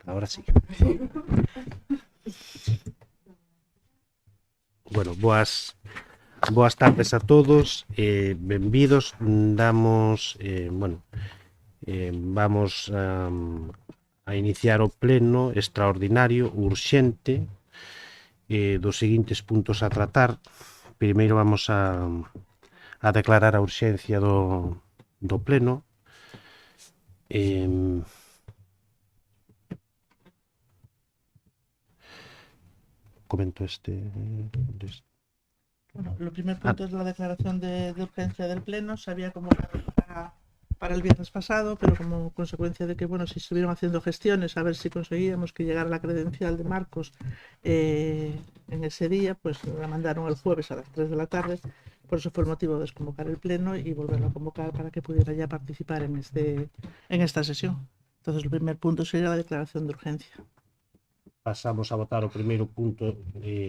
Ahora sí. Bueno, boas tardes a todos, benvidos. Vamos a iniciar o pleno extraordinario urxente dos seguintes puntos a tratar. Primeiro vamos a declarar a urxencia do pleno. Comento Bueno, el primer punto es la declaración de urgencia del Pleno. Se había convocado para el viernes pasado, pero como consecuencia de que, bueno, se estuvieron haciendo gestiones a ver si conseguíamos que llegara la credencial de Marcos en ese día, pues la mandaron el jueves a las 3 de la tarde. Por eso fue el motivo de desconvocar el Pleno y volverlo a convocar para que pudiera ya participar en esta sesión. Entonces, el primer punto sería la declaración de urgencia. Pasamos a votar o primeiro punto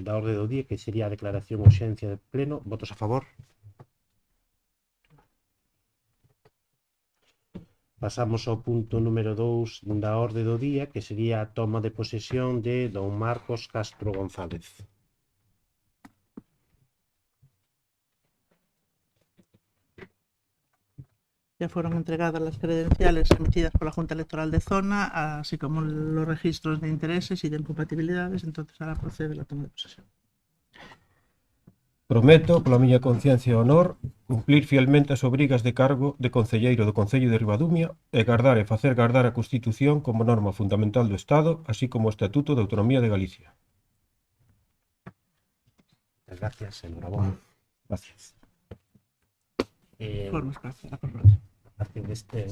da orde do día, que sería a declaración de urxencia de pleno. Votos a favor? Pasamos ao punto número 2 da orde do día, que sería a toma de posesión de don Marcos Castro González. Ya fueron entregadas las credenciales emitidas por la Junta Electoral de Zona, así como los registros de intereses y de incompatibilidades. Entonces ahora procede la toma de posesión. Prometo, pola miña conciencia e honor, cumplir fielmente as obrigas de cargo de concelleiro do Concello de Ribadumia e gardar e facer gardar a Constitución como norma fundamental do Estado, así como o Estatuto de Autonomía de Galicia. Gracias, enhorabuena. Gracias. Formas parte da prórroga. A partir deste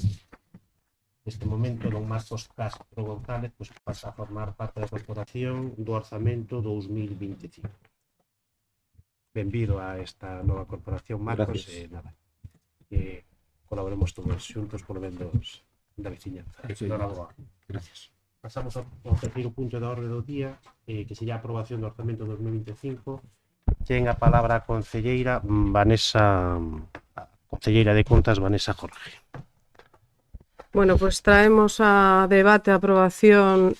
momento, don Marcos Castro González pasa a formar parte da corporación do orzamento 2025. Benvido a esta nova corporación, Marcos. Colaboremos todos xuntos por ben da veciñanza. Gracias. Pasamos ao terceiro punto da orde do día, que sería a aprobación do orzamento 2025. Ten a palabra a concelleira concelleira de Contas, Vanessa Jorge. Bueno, pues traemos a debate a aprobación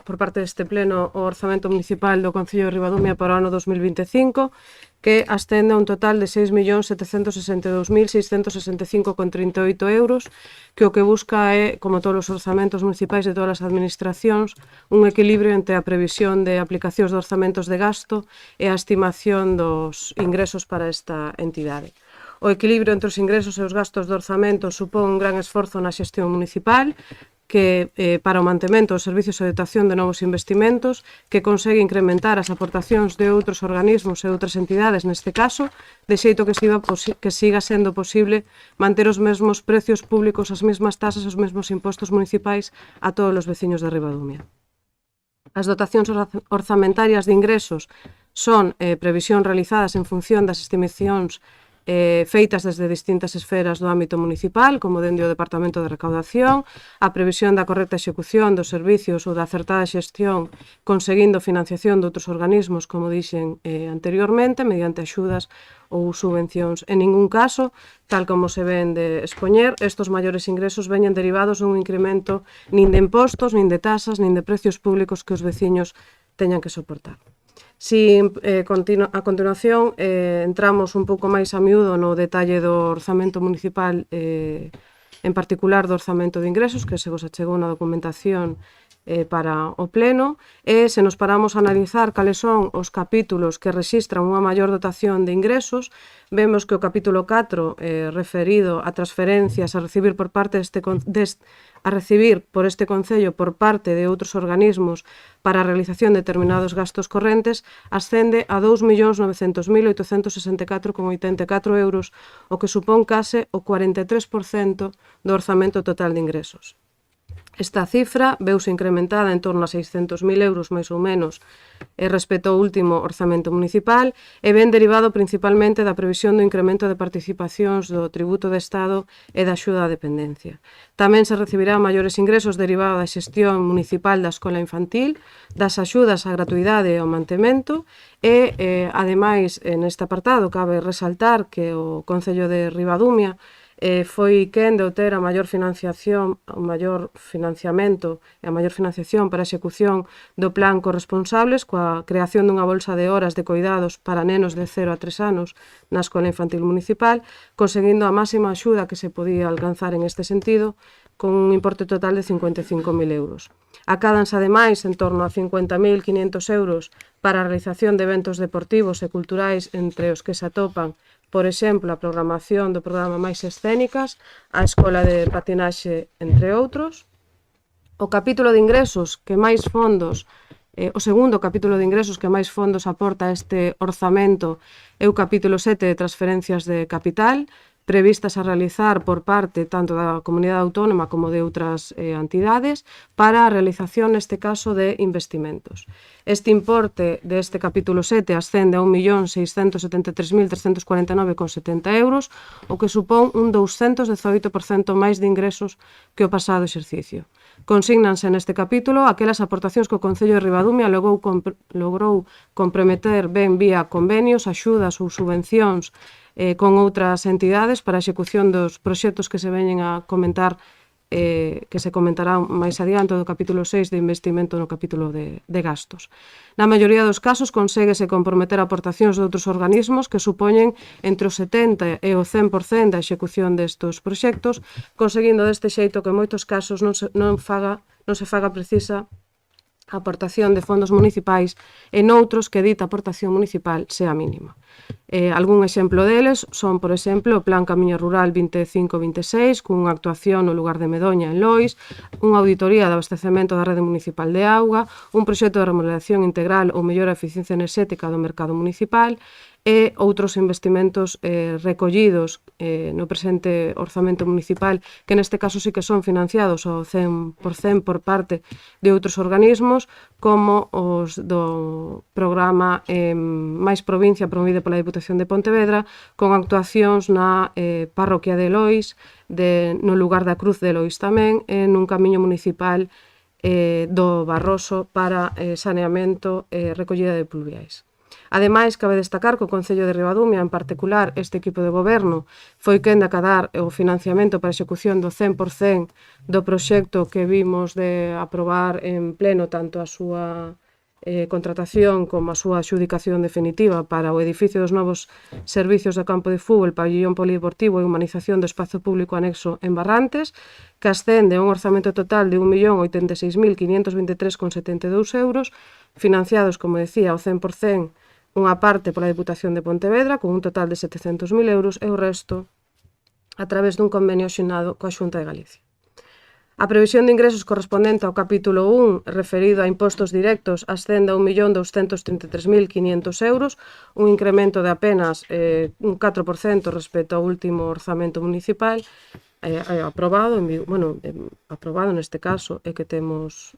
por parte deste pleno o orzamento municipal do Concello de Ribadumia para o ano 2025, que ascende a un total de 6.762.665,38 euros, que o que busca é, como todos os orzamentos municipais de todas as administracións, un equilibrio entre a previsión de aplicacións de orzamentos de gasto e a estimación dos ingresos para esta entidade. O equilibrio entre os ingresos e os gastos do orzamento supón un gran esforzo na xestión municipal que para o mantemento dos servicios e dotación de novos investimentos, que consegue incrementar as aportacións de outros organismos e outras entidades neste caso, de xeito que siga sendo posible manter os mesmos precios públicos, as mesmas tasas e os mesmos impostos municipais a todos os veciños de Ribadumia. As dotacións orzamentarias de ingresos son previsións realizadas en función das estimacións feitas desde distintas esferas do ámbito municipal, como dende o Departamento de Recaudación, a previsión da correcta execución dos servicios ou da acertada xestión conseguindo financiación de outros organismos, como dixen anteriormente, mediante axudas ou subvencións. En ningún caso, tal como se ven de expoñer, estos maiores ingresos veñen derivados dun incremento nin de impostos, nin de tasas, nin de precios públicos que os veciños teñan que soportar. Si a continuación entramos un pouco máis a miúdo no detalle do orzamento municipal, en particular do orzamento de ingresos, que se vos achegou na documentación para o pleno, e se nos paramos a analizar cales son os capítulos que rexistran unha maior dotación de ingresos, vemos que o capítulo 4, referido a transferencias a recibir por este Concello por parte de outros organismos para a realización de determinados gastos correntes, ascende a 2.900.864,84 euros, o que supón case o 43% do orzamento total de ingresos. Esta cifra veuse incrementada en torno a 600.000 euros, máis ou menos, respecto ao último orzamento municipal, e ven derivado principalmente da previsión do incremento de participacións do tributo de Estado e da axuda á dependencia. Tamén se recibirán maiores ingresos derivados da xestión municipal da escola infantil, das axudas á gratuidade e ao mantemento, e, ademais, neste apartado, cabe resaltar que o Concello de Ribadumia foi quen de obter a maior financiación, o maior financiamento e a maior financiación para a execución do plan corresponsables coa creación dunha bolsa de horas de cuidados para nenos de 0 a 3 anos na Escola Infantil Municipal, conseguindo a máxima axuda que se podía alcanzar en este sentido, con un importe total de 55.000 euros. Acádanse, ademais, en torno a 50.500 euros para a realización de eventos deportivos e culturais entre os que se atopan, por exemplo, a programación do programa Máis Escénicas, a Escola de Patinaxe, entre outros. O capítulo de ingresos que máis fondos, o segundo capítulo de ingresos que máis fondos aporta este orzamento é o capítulo 7 de transferencias de capital, previstas a realizar por parte tanto da Comunidade Autónoma como de outras entidades para a realización, neste caso, de investimentos. Este importe deste capítulo 7 ascende a 1.673.349,70 euros, o que supón un 218% máis de ingresos que o pasado exercicio. Consígnanse neste capítulo aquelas aportacións que o Concello de Ribadumia logrou comprometer ben vía convenios, axudas ou subvencións con outras entidades para a execución dos proxectos que se veñen a comentar, que se comentarán máis adiante do capítulo 6 de investimento no capítulo de gastos. Na maioría dos casos conseguese comprometer aportacións de outros organismos que supoñen entre o 70% e o 100% da execución destes proxectos, conseguindo deste xeito que en moitos casos non se faga precisa a aportación de fondos municipais e noutros que dita aportación municipal sea mínima. Algún exemplo deles son, por exemplo, o Plan Camiño Rural 25-26, cunha actuación no lugar de Medoña, en Lois, unha auditoría de abastecemento da rede municipal de auga, un proxecto de remodelación integral ou mellora a eficiencia enerxética do mercado municipal, e outros investimentos recollidos no presente orzamento municipal, que neste caso sí que son financiados ao 100% por parte de outros organismos, como os do programa Máis Provincia, promovido pola Diputación de Pontevedra, con actuacións na parroquia de Lois, no lugar da Cruz de Lois tamén, e nun camiño municipal do Barroso para saneamento e recollida de pluviais. Ademais, cabe destacar que o Concello de Ribadumia, en particular este equipo de goberno, foi quen de acadar o financiamento para a execución do 100% do proxecto que vimos de aprobar en pleno, tanto a súa contratación como a súa adxudicación definitiva para o edificio dos novos servicios de campo de fútbol, pabellón polideportivo e humanización do espazo público anexo en Barrantes, que ascende a un orzamento total de 1.086.523,72 euros, financiados, como decía, ao 100%, unha parte pola Diputación de Pontevedra, con un total de 700.000 euros, e o resto a través dun convenio asinado coa Xunta de Galicia. A previsión de ingresos correspondente ao capítulo 1, referido a impostos directos, ascende a 1.233.500 euros, un incremento de apenas un 4% respecto ao último orzamento municipal, aprobado neste caso, e que temos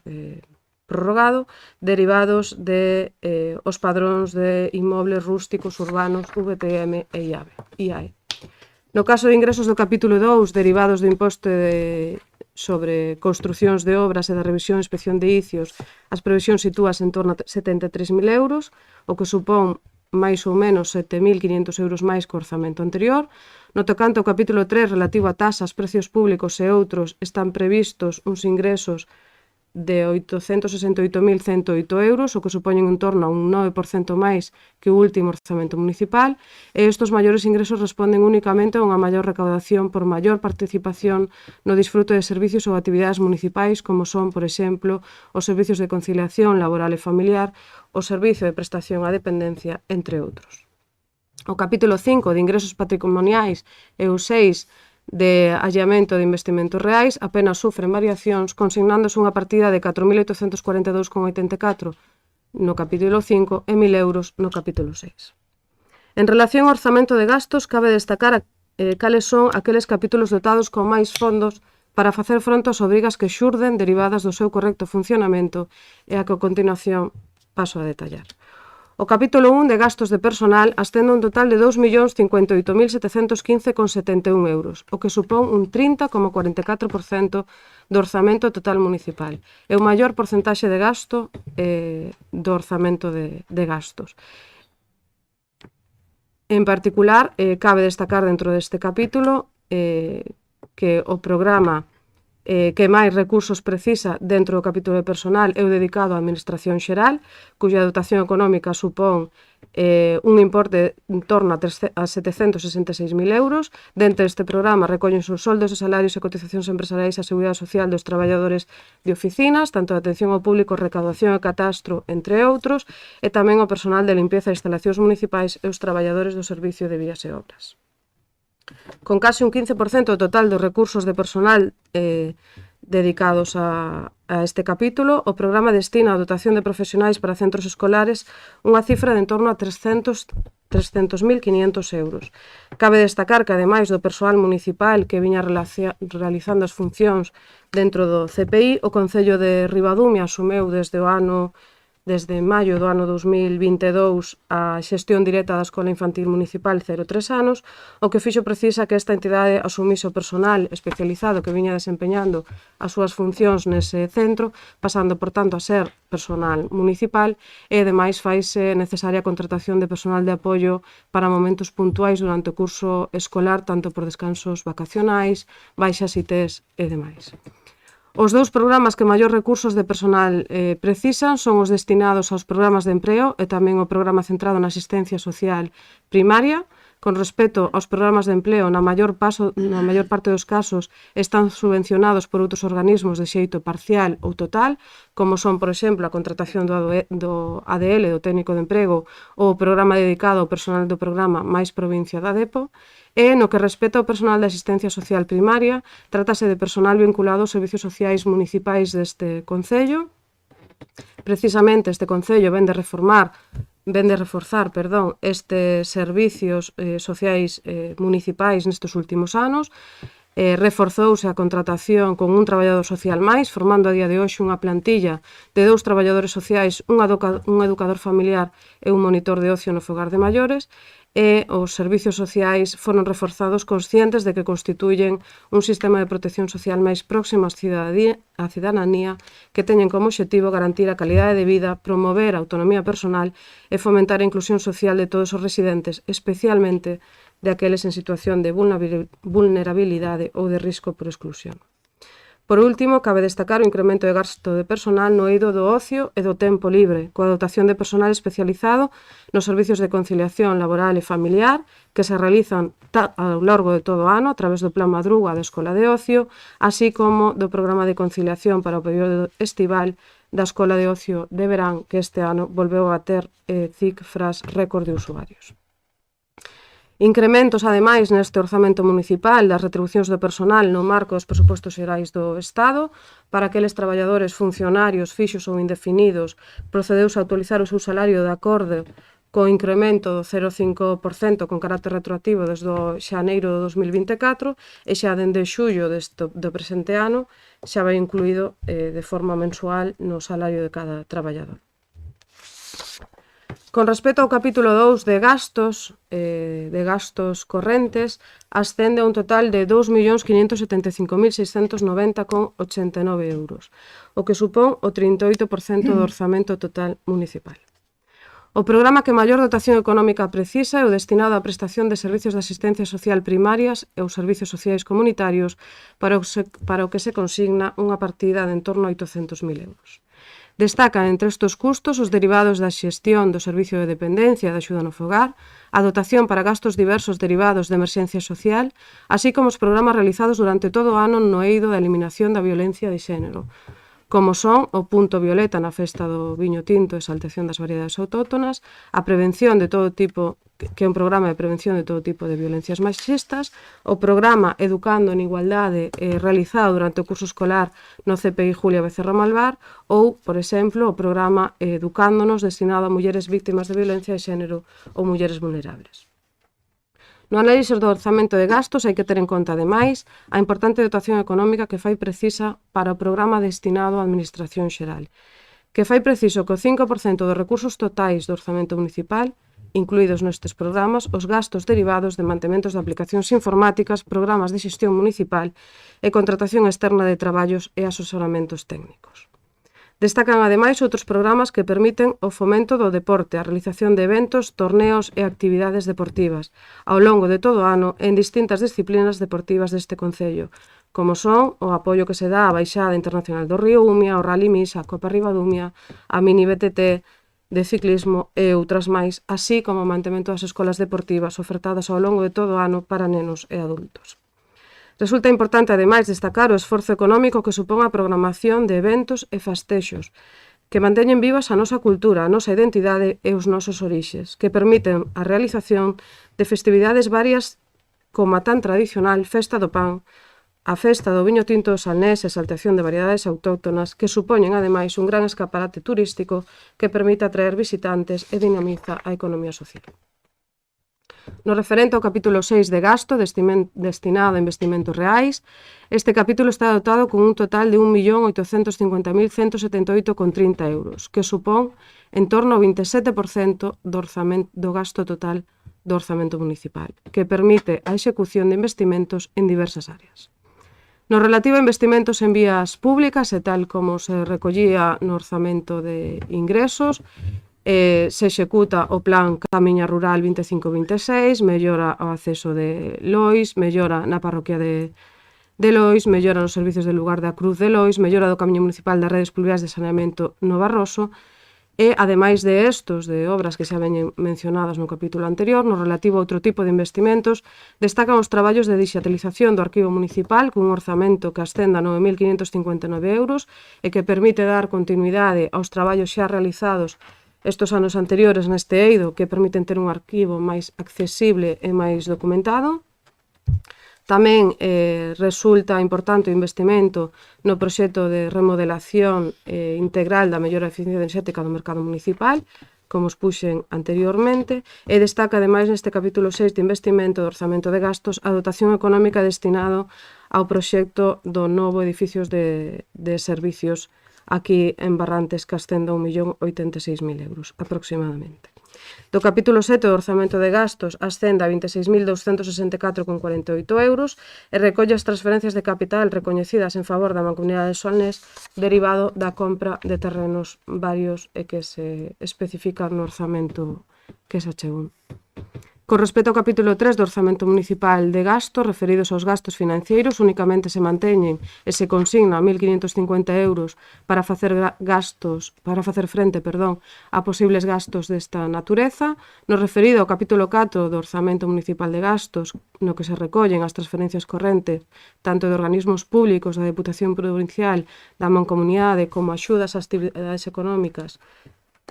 prorrogado, derivados de os padróns de inmobles rústicos urbanos VTM e IAE. No caso de ingresos do capítulo 2, derivados do imposto sobre construcións de obras e da revisión e inspección de icios, as previsións sitúas en torno a 73.000 euros, o que supón máis ou menos 7.500 euros máis que o orzamento anterior. No tocante ao capítulo 3, relativo a tasas, precios públicos e outros, están previstos uns ingresos de 868.108 euros, o que supoñen en torno a un 9% máis que o último orzamento municipal, e estes maiores ingresos responden únicamente a unha maior recaudación por maior participación no disfrute de servicios ou actividades municipais, como son, por exemplo, os servicios de conciliación laboral e familiar, o servicio de prestación á dependencia, entre outros. O capítulo 5 de ingresos patrimoniais e o 6 de allamento de investimentos reais apenas sufren variacións, consignándose unha partida de 4.842,84 no capítulo 5 e 1.000 euros no capítulo 6. En relación ao orzamento de gastos, cabe destacar cales son aqueles capítulos dotados con máis fondos para facer fronte ás obrigas que xurden derivadas do seu correcto funcionamento e a que a continuación paso a detallar. O capítulo 1 de gastos de personal ascende un total de 2.058.715,71 euros, o que supón un 30,44% do orzamento total municipal. É o maior porcentaxe de gasto do orzamento de gastos. En particular, cabe destacar dentro deste capítulo que o programa que máis recursos precisa dentro do capítulo de personal é o dedicado á Administración Xeral, cuya dotación económica supón un importe en torno a 766.000 euros. Dentro deste programa recollen os soldos e salarios e cotizacións empresariais á Seguridade Social dos traballadores de oficinas, tanto de atención ao público, recaudación e catastro, entre outros, e tamén o personal de limpieza e instalacións municipais e os traballadores do Servicio de Vías e Obras. Con case un 15% do total dos recursos de personal dedicados a este capítulo, o programa destina a dotación de profesionais para centros escolares unha cifra de en torno a 300.500 euros. Cabe destacar que, ademais do persoal municipal que viña realizando as funcións dentro do CPI, o Concello de Ribadumia asumeu desde maio do ano 2022 a xestión directa da Escola Infantil Municipal 0-3 anos, o que fixo precisa que esta entidade asumise o personal especializado que viña desempeñando as súas funcións nese centro, pasando, por tanto, a ser personal municipal, e, ademais, faise necesaria a contratación de personal de apoio para momentos puntuais durante o curso escolar, tanto por descansos vacacionais, baixas ITs e demais. Os dous programas que maior recursos de personal precisan son os destinados aos programas de empreo e tamén o programa centrado na asistencia social primaria. Con respecto aos programas de empleo, na maior parte dos casos están subvencionados por outros organismos de xeito parcial ou total, como son, por exemplo, a contratación do ADL, do técnico de emprego, ou o programa dedicado ao personal do programa máis provincia da DEPO. E, no que respecta ao personal de asistencia social primaria, trátase de personal vinculado aos servicios sociais municipais deste Concello. Precisamente este Concello vende reforzar estes servicios sociais municipais nestes últimos anos. Reforzouse a contratación con un traballador social máis, formando a día de hoxe unha plantilla de 2 traballadores sociais, un educador familiar e un monitor de ocio no fogar de maiores, e os servicios sociais foron reforzados conscientes de que constituyen un sistema de protección social máis próximo á cidadanía, que teñen como obxectivo garantir a calidade de vida, promover a autonomía personal e fomentar a inclusión social de todos os residentes, especialmente de aqueles en situación de vulnerabilidade ou de risco por exclusión. Por último, cabe destacar o incremento de gasto de personal no eido do ocio e do tempo libre, coa dotación de personal especializado nos servicios de conciliación laboral e familiar que se realizan ao largo de todo o ano a través do Plan Madruga da Escola de Ocio, así como do Programa de Conciliación para o período estival da Escola de Ocio de Verán, que este ano volveu a ter cifras récord de usuarios. Incrementos, ademais, neste orzamento municipal das retribucións do personal no marco dos presupostos xerais do Estado. Para aqueles traballadores, funcionarios, fixos ou indefinidos, procedeuse a actualizar o seu salario de acordo co incremento do 0,5% con carácter retroactivo desde o xaneiro do 2024 e xa dende xullo do presente ano xa vai incluído de forma mensual no salario de cada traballador. Con respecto ao capítulo 2 de gastos correntes, ascende a un total de 2.575.690,89 euros, o que supón o 38% do orzamento total municipal. O programa que maior dotación económica precisa é o destinado á prestación de servicios de asistencia social primarias e os servicios sociais comunitarios, para o que se consigna unha partida de en torno a 800.000 euros. Destacan entre estes custos os derivados da xestión do servicio de dependencia e da axuda no fogar, a dotación para gastos diversos derivados de emerxencia social, así como os programas realizados durante todo o ano no eido da eliminación da violencia de xénero, como son o Punto Violeta na festa do viño tinto e exaltación das variedades autóctonas, a prevención de todo tipo, que é un programa de prevención de todo tipo de violencias machistas, o programa Educando en Igualdade realizado durante o curso escolar no CPI Julia Becerra Malvar, ou, por exemplo, o programa Educándonos destinado a mulleres víctimas de violencia de xénero ou mulleres vulnerables. No análisis do orzamento de gastos hai que ter en conta, ademais, a importante dotación económica que fai precisa para o programa destinado á Administración Xeral, que fai preciso que o 5% dos recursos totais do orzamento municipal, incluídos nestes programas, os gastos derivados de mantementos de aplicacións informáticas, programas de xestión municipal e contratación externa de traballos e asesoramentos técnicos. Destacan ademais outros programas que permiten o fomento do deporte, a realización de eventos, torneos e actividades deportivas ao longo de todo o ano en distintas disciplinas deportivas deste concello, como son o apoio que se dá á Baixada Internacional do Río Umia, o Rally Mix, a Copa Ribadumia, a Mini BTT de ciclismo e outras máis, así como o mantemento das escolas deportivas ofertadas ao longo de todo o ano para nenos e adultos. Resulta importante, ademais, destacar o esforzo económico que supón a programación de eventos e festexos que manteñen vivas a nosa cultura, a nosa identidade e os nosos orixes, que permiten a realización de festividades varias como a tan tradicional Festa do Pan, a Festa do Viño Tinto do Salnés e a saltación de variedades autóctonas que supoñen, ademais, un gran escaparate turístico que permite atraer visitantes e dinamiza a economía social. No referente ao capítulo 6 de gasto destinado a investimentos reais, este capítulo está dotado con un total de 1.850.178,30 euros, que supón en torno ao 27% do gasto total do orzamento municipal, que permite a execución de investimentos en diversas áreas. No relativo a investimentos en vías públicas, e tal como se recollía no orzamento de ingresos, se executa o plan Camiña Rural 25-26, mellora o acceso de Lois, mellora na parroquia de Lois, mellora nos servicios de lugar da Cruz de Lois, mellora do Camiño Municipal das redes pluviais de saneamento no Barroso e, ademais de estos, de obras que xa veñen mencionadas no capítulo anterior, no relativo a outro tipo de investimentos, destacan os traballos de digitalización do arquivo municipal cun orzamento que ascenda a 9.559 euros e que permite dar continuidade aos traballos xa realizados estos anos anteriores neste eido que permiten ter un arquivo máis accesible e máis documentado. Tamén resulta importante o investimento no proxecto de remodelación integral da mellora da eficiencia enerxética do mercado municipal, como os puxen anteriormente, e destaca ademais neste capítulo 6 de investimento do orzamento de gastos a dotación económica destinado ao proxecto do novo edificios de servicios aquí en Barrantes, que ascende a 1.086.000 euros, aproximadamente. Do capítulo 7 do orzamento de gastos ascende a 26.264,48 euros e recolle as transferencias de capital recoñecidas en favor da Mancomunidade de Solnés derivado da compra de terrenos varios e que se especifican no orzamento que se achegou. Con respecto ao capítulo 3 do orzamento municipal de gasto, referidos aos gastos financeiros, únicamente se manteñen e se consigna 1.550 euros para facer frente a posibles gastos desta natureza. No referido ao capítulo 4 do orzamento municipal de gastos, no que se recollen as transferencias correntes tanto de organismos públicos da Deputación Provincial da Mancomunidade como axudas ás actividades económicas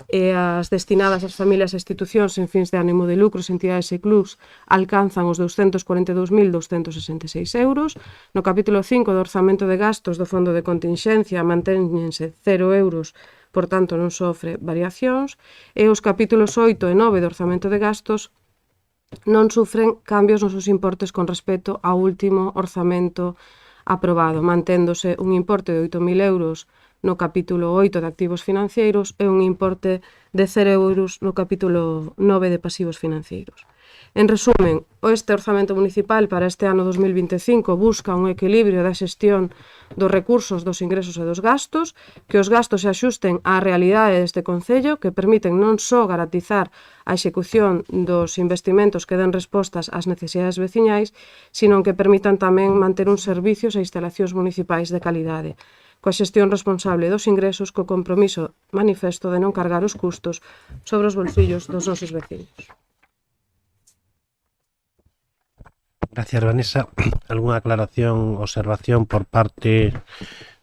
e as destinadas ás familias e institucións sen fins de ánimo de lucros, entidades e clubs alcanzan os 242.266 euros. No capítulo 5 do orzamento de gastos do Fondo de Continxencia mantéñense 0 euros, por tanto non sofre variacións, e os capítulos 8 e 9 do orzamento de gastos non sufren cambios nos seus importes con respecto ao último orzamento aprobado, manténdose un importe de 8.000 euros no capítulo 8 de activos financeiros e un importe de 0 euros no capítulo 9 de pasivos financeiros. En resumen, este orzamento municipal para este ano 2025 busca un equilibrio da xestión dos recursos, dos ingresos e dos gastos, que os gastos se axusten á realidade deste concello, que permiten non só garantizar a execución dos investimentos que den respostas ás necesidades veciñais, sino que permitan tamén manter uns servicios e instalacións municipais de calidade, coa xestión responsable dos ingresos, co compromiso manifesto de non cargar os custos sobre os bolsillos dos nosos vecinos. Gracias, Vanessa. ¿Alguna aclaración, observación por parte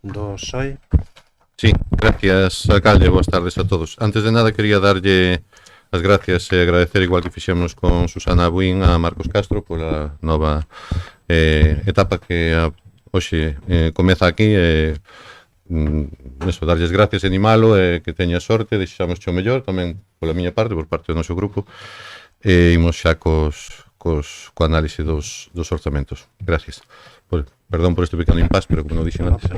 do PSOE? Sí, gracias, alcalde. Boas tardes a todos. Antes de nada, quería darlle as gracias e agradecer, igual que fixemos con Susana Buín, a Marcos Castro pola nova etapa que hoxe comeza aquí. Darlles gracias e animalo, que teña sorte, desexamos o mellor tamén pola miña parte, por parte do noso grupo, e imos xa co análise dos orzamentos. Gracias. Perdón por este pequeno impas, pero como non dixen antes.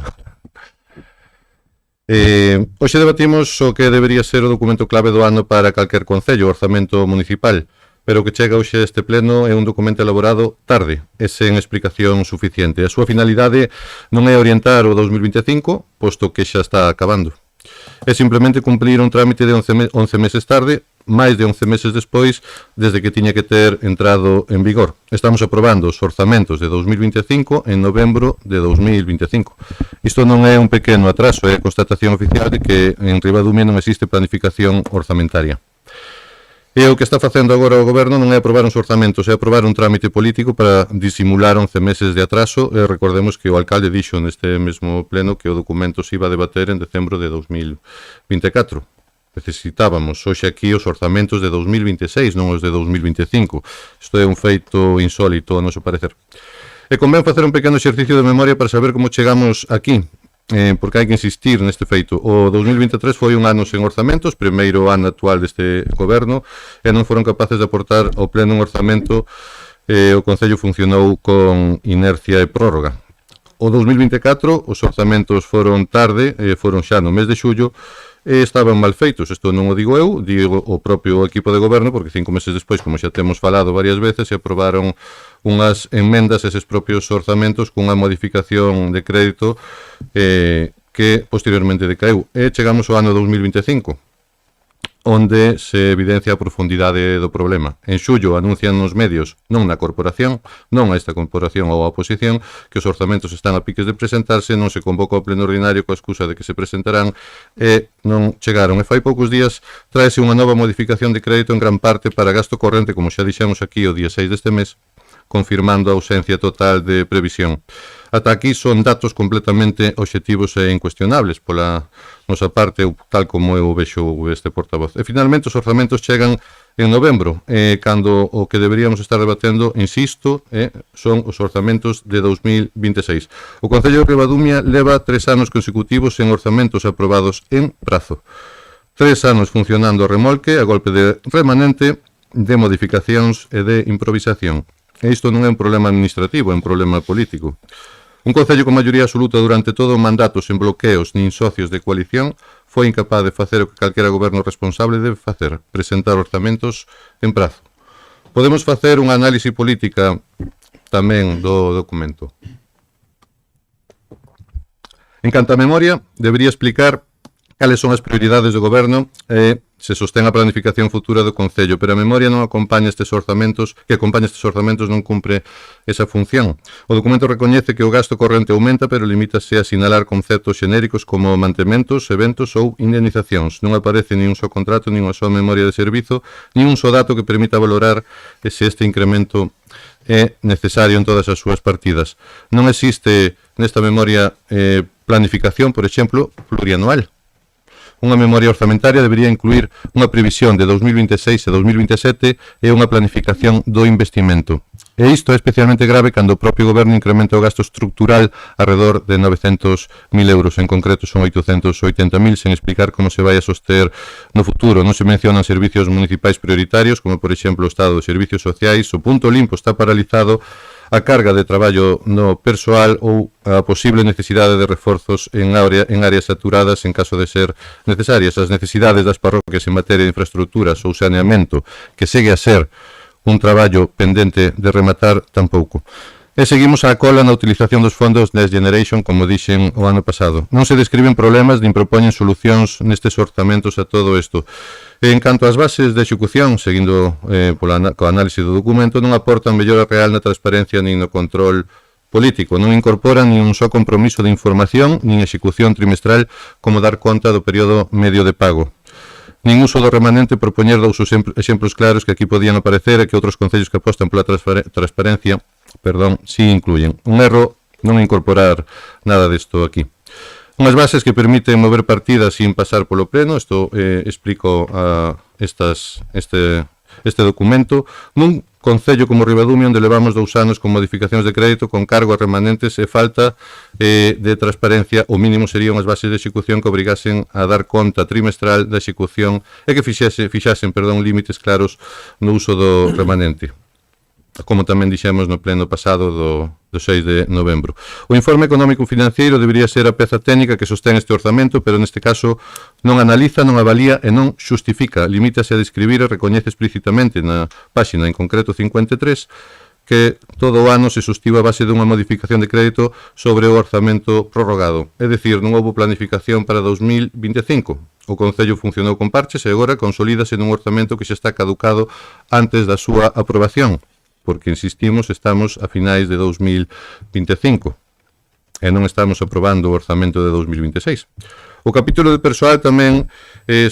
Hoxe debatimos o que debería ser o documento clave do ano para calquer concello, o orzamento municipal, pero o que chega hoxe a este pleno é un documento elaborado tarde e sen explicación suficiente. A súa finalidade non é orientar o 2025, posto que xa está acabando. É simplemente cumplir un trámite de 11 meses tarde, máis de 11 meses despois, desde que tiña que ter entrado en vigor. Estamos aprobando os orzamentos de 2025 en novembro de 2025. Isto non é un pequeno atraso, é a constatación oficial de que en Ribadumia non existe planificación orzamentaria. E o que está facendo agora o Goberno non é aprobar uns orzamentos, é aprobar un trámite político para disimular 11 meses de atraso, e recordemos que o alcalde dixo neste mesmo pleno que o documento se iba a debater en decembro de 2024. Necesitábamos hoxe aquí os orzamentos de 2026, non os de 2025. Isto é un feito insólito, a noso parecer. E convén facer un pequeno exercicio de memoria para saber como chegamos aquí. Porque hai que insistir neste feito. O 2023 foi un ano sen orzamentos, primeiro ano actual deste goberno, e non foron capaces de aportar ao pleno un orzamento. O Concello funcionou con inercia e prórroga. O 2024 os orzamentos foron tarde, foron xa no mes de xullo, e estaban mal feitos. Isto non o digo eu, digo o propio equipo de goberno, porque 5 meses despois, como xa temos falado varias veces, se aprobaron unhas enmendas a eses propios orzamentos cunha modificación de crédito que posteriormente decaeu. E chegamos ao ano 2025, onde se evidencia a profundidade do problema. En xullo anuncian nos medios, non na corporación, non a esta corporación ou a oposición, que os orzamentos están a piques de presentarse, non se convoca ao pleno ordinario coa excusa de que se presentarán e non chegaron. E fai poucos días traese unha nova modificación de crédito en gran parte para gasto corrente, como xa dixemos aquí o día 6 deste mes, confirmando a ausencia total de previsión. Ata aquí son datos completamente obxectivos e incuestionables pola nosa parte, tal como eu vexo este portavoz. E finalmente os orzamentos chegan en novembro, cando o que deberíamos estar debatendo, insisto, son os orzamentos de 2026. O Concello de Ribadumia leva 3 anos consecutivos en orzamentos aprobados en prazo. 3 anos funcionando a remolque, a golpe de remanente, de modificacións e de improvisación. E isto non é un problema administrativo, é un problema político. Un Concello con maioría absoluta durante todo o mandato sen bloqueos nin socios de coalición foi incapaz de facer o que calquera goberno responsable debe facer, presentar orzamentos en prazo. Podemos facer unha análise política tamén do documento. En canto a memoria, debería explicar cales son as prioridades do goberno e se sostén a planificación futura do Concello, pero a memoria non acompaña estes orzamentos, non cumpre esa función. O documento recoñece que o gasto corrente aumenta, pero limítase a sinalar conceptos xenéricos como mantementos, eventos ou indemnizacións. Non aparece nin un só contrato, nin unha só memoria de servizo, nin un só dato que permita valorar se este incremento é necesario en todas as súas partidas. Non existe nesta memoria planificación, por exemplo, plurianual. Unha memoria orzamentaria debería incluir unha previsión de 2026 e 2027 e unha planificación do investimento. E isto é especialmente grave cando o propio goberno incrementa o gasto estructural alrededor de 900.000 euros, en concreto son 880.000, sen explicar como se vai a soster no futuro. Non se mencionan servicios municipais prioritarios, como por exemplo o Estado de Servicios Sociais, o punto limpo está paralizado, a carga de traballo no persoal ou a posible necesidade de reforzos en áreas saturadas en caso de ser necesarias. As necesidades das parroquias en materia de infraestructuras ou saneamento, que segue a ser un traballo pendente de rematar, tampouco. E seguimos á cola na utilización dos fondos Next Generation, como dixen o ano pasado. Non se describen problemas nin propoñen solucións nestes orzamentos a todo isto. En canto ás bases de execución, seguindo coa análise do documento, non aportan mellora real na transparencia nin no control político. Non incorporan nin un só compromiso de información nin execución trimestral como dar conta do período medio de pago. Nin uso do remanente por poñer dous exemplos claros que aquí podían aparecer e que outros concellos que apostan pola transparencia si incluyen. Un erro non incorporar nada disto aquí. Unhas bases que permiten mover partidas sin pasar polo pleno, isto explico este documento, nun concello como Ribadumia, onde levamos 2 anos con modificacións de crédito, con cargo a remanentes e falta de transparencia, o mínimo serían as bases de execución que obrigasen a dar conta trimestral da execución e que fixasen límites claros no uso do remanente, como tamén dixemos no pleno pasado do 6 de novembro. O informe económico financiero debería ser a peza técnica que sostén este orzamento, pero neste caso non analiza, non avalía e non xustifica. Limítase a describir e recoñece explícitamente na páxina, en concreto 53, que todo o ano se sostivo a base dunha modificación de crédito sobre o orzamento prorrogado. É dicir, non houve planificación para 2025. O Concello funcionou con parches e agora consolídase nun orzamento que xa está caducado antes da súa aprobación, porque, insistimos, estamos a finais de 2025 e non estamos aprobando o orzamento de 2026. O capítulo de persoal tamén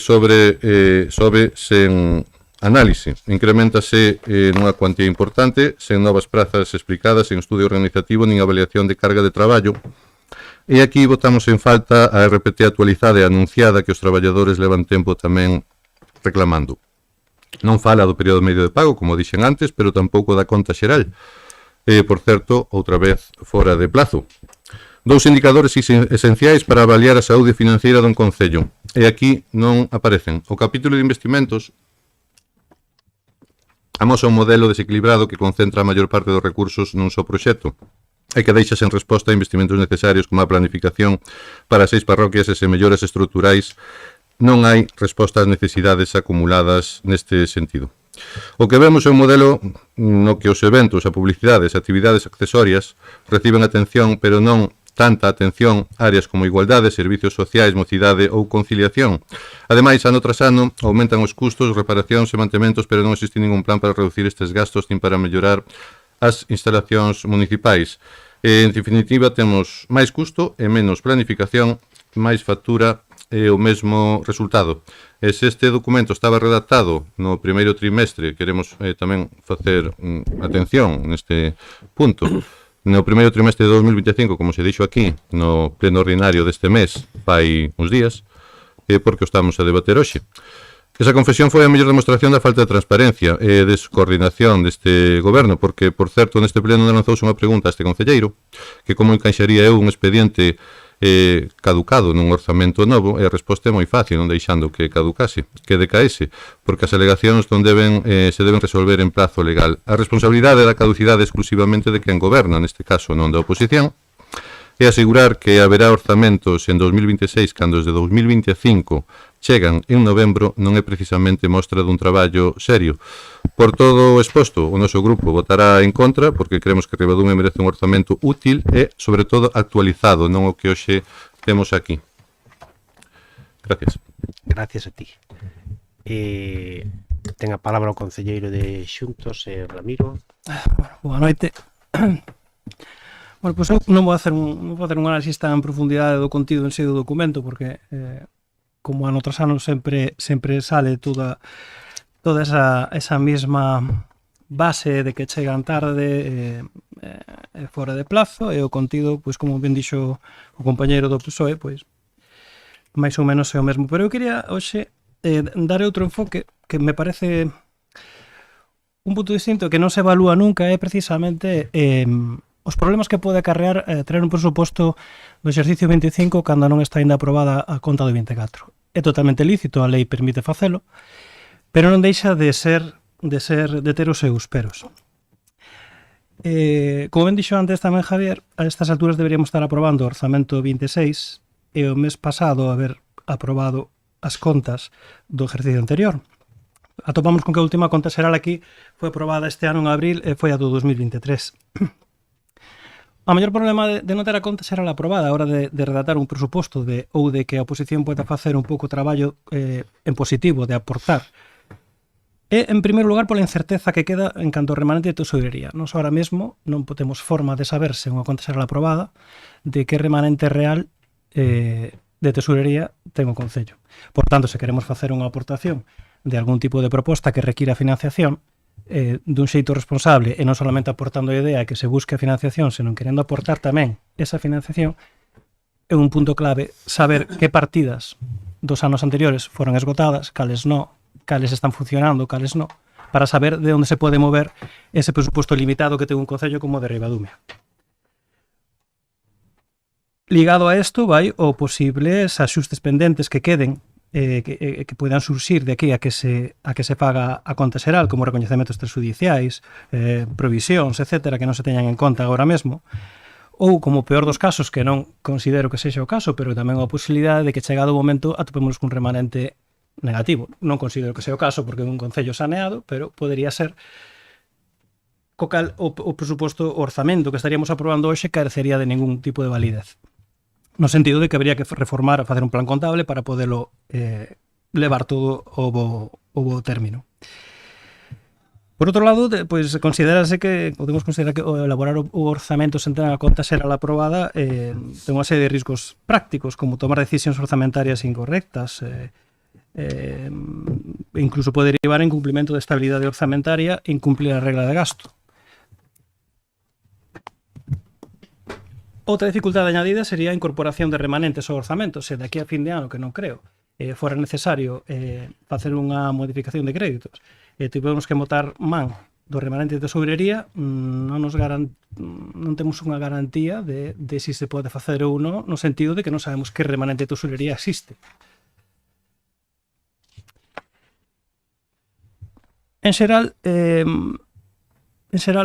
sobe sen análise. Incrementase nunha cuantía importante, sen novas prazas explicadas, sen estudio organizativo, nin avaliación de carga de traballo. E aquí botamos en falta a RPT actualizada e anunciada que os traballadores levan tempo tamén reclamando. Non fala do período medio de pago, como dixen antes, pero tampouco da conta xeral. Por certo, outra vez fora de plazo. Dous indicadores esenciais para avaliar a saúde financiera dun concello. E aquí non aparecen. O capítulo de investimentos amosa un modelo desequilibrado que concentra a maior parte dos recursos nun só proxecto e que deixa sen resposta a investimentos necesarios como a planificación para 6 parroquias e sen melloras estruturais. Non hai resposta ás necesidades acumuladas neste sentido. O que vemos é un modelo no que os eventos, a publicidade, as actividades accesorias reciben atención, pero non tanta atención áreas como igualdade, servicios sociais, mocidade ou conciliación. Ademais, ano tras ano, aumentan os custos, reparacións e mantementos, pero non existe ningún plan para reducir estes gastos nin para mellorar as instalacións municipais. En definitiva, temos máis custo e menos planificación, máis factura e o mesmo resultado. E se este documento estaba redactado no primeiro trimestre, queremos tamén facer atención neste punto, no primeiro trimestre de 2025, como se dixo aquí, no pleno ordinario deste mes, fai uns días, porque o estamos a debater hoxe. Esa confesión foi a mellor demostración da falta de transparencia e descoordinación deste goberno, porque, por certo, neste pleno lanzouse unha pregunta a este concelleiro, que como encaixaría eu un expediente caducado nun orzamento novo, e a resposta é moi fácil, non deixando que caducase, que decaese, porque as alegacións non se deben resolver en plazo legal. A responsabilidade da caducidade exclusivamente de quen goberna, neste caso non da oposición, e asegurar que haberá orzamentos en 2026 cando os de 2025 chegan en novembro non é precisamente mostra dun traballo serio. Por todo o exposto, o noso grupo votará en contra porque creemos que Ribadumia merece un orzamento útil e, sobre todo, actualizado, non o que hoxe temos aquí. Gracias. Gracias a ti. Ten a palabra o concelleiro de Xuntos, Ramiro. Boa noite. Bueno, pois eu non vou facer un análisis tan en profundidade do contido en sí do documento, porque como ano tras ano sempre sale toda esa mesma base de que chegan tarde fora de plazo, e o contido, pois como ben dixo o compañeiro do PSOE, pois máis ou menos é o mesmo. Pero eu quería hoxe dar outro enfoque que me parece un punto distinto que non se evalúa nunca, é precisamente os problemas que pode acarrear traer un presuposto do exercicio 25 cando non está ainda aprobada a conta do 24. É totalmente lícito, a lei permite facelo, pero non deixa de ter os seus peros. Como ben dixo antes tamén Javier, a estas alturas deberíamos estar aprobando o orzamento 26 e o mes pasado haber aprobado as contas do exercicio anterior. Atopamos con que a última conta xeral aquí foi aprobada este ano en abril e foi a do 2023. O maior problema de non ter a conta xeral aprobada a hora de redactar un presuposto ou de que a oposición poida facer un pouco traballo en positivo, de aportar, é, en primeiro lugar, pola incerteza que queda en canto ao remanente de tesourería. Nos ahora mesmo non temos forma de saber se unha conta xeral aprobada de que remanente real de tesourería ten o Concello. Por tanto, se queremos facer unha aportación de algún tipo de proposta que requira financiación, dun xeito responsable e non solamente aportando a idea que se busque a financiación, senón querendo aportar tamén esa financiación, é un punto clave saber que partidas dos anos anteriores foron esgotadas, cales non, cales están funcionando, cales non, para saber de onde se pode mover ese presuposto limitado que ten un concello como de Ribadumia. Ligado a isto vai o posibles axustes pendentes que queden que poidan surxir de aquí a que se faga a conta xeral, como recoñecementos extrajudiciais, provisións, etcétera, que non se teñan en conta agora mesmo, ou, como peor dos casos, que non considero que sexa o caso, pero tamén a posibilidade de que chegado o momento atopemos cun remanente negativo. Non considero que sea o caso porque é un concello saneado, pero podería ser co cal o presuposto, o orzamento que estaríamos aprobando hoxe carecería de ningún tipo de validez. No sentido de que habría que reformar, facer un plan contable para podelo levar todo ao bo término. Por outro lado, pois considerase que podemos considerar que elaborar o orzamento sen ter a conta xeral aprobada ten unha serie de riscos prácticos, como tomar decisións orzamentarias incorrectas, incluso pode derivar en cumplimento de estabilidade orzamentaria e incumplir a regla de gasto. Outra dificultade añadida sería a incorporación de remanentes ao orzamento, se de aquí a fin de ano, que non creo, fora necesario facer unha modificación de créditos, tivemos que botar man do remanente de tesourería, non temos unha garantía de si se pode facer ou non, no sentido de que non sabemos que remanente de tesourería existe. En xeral,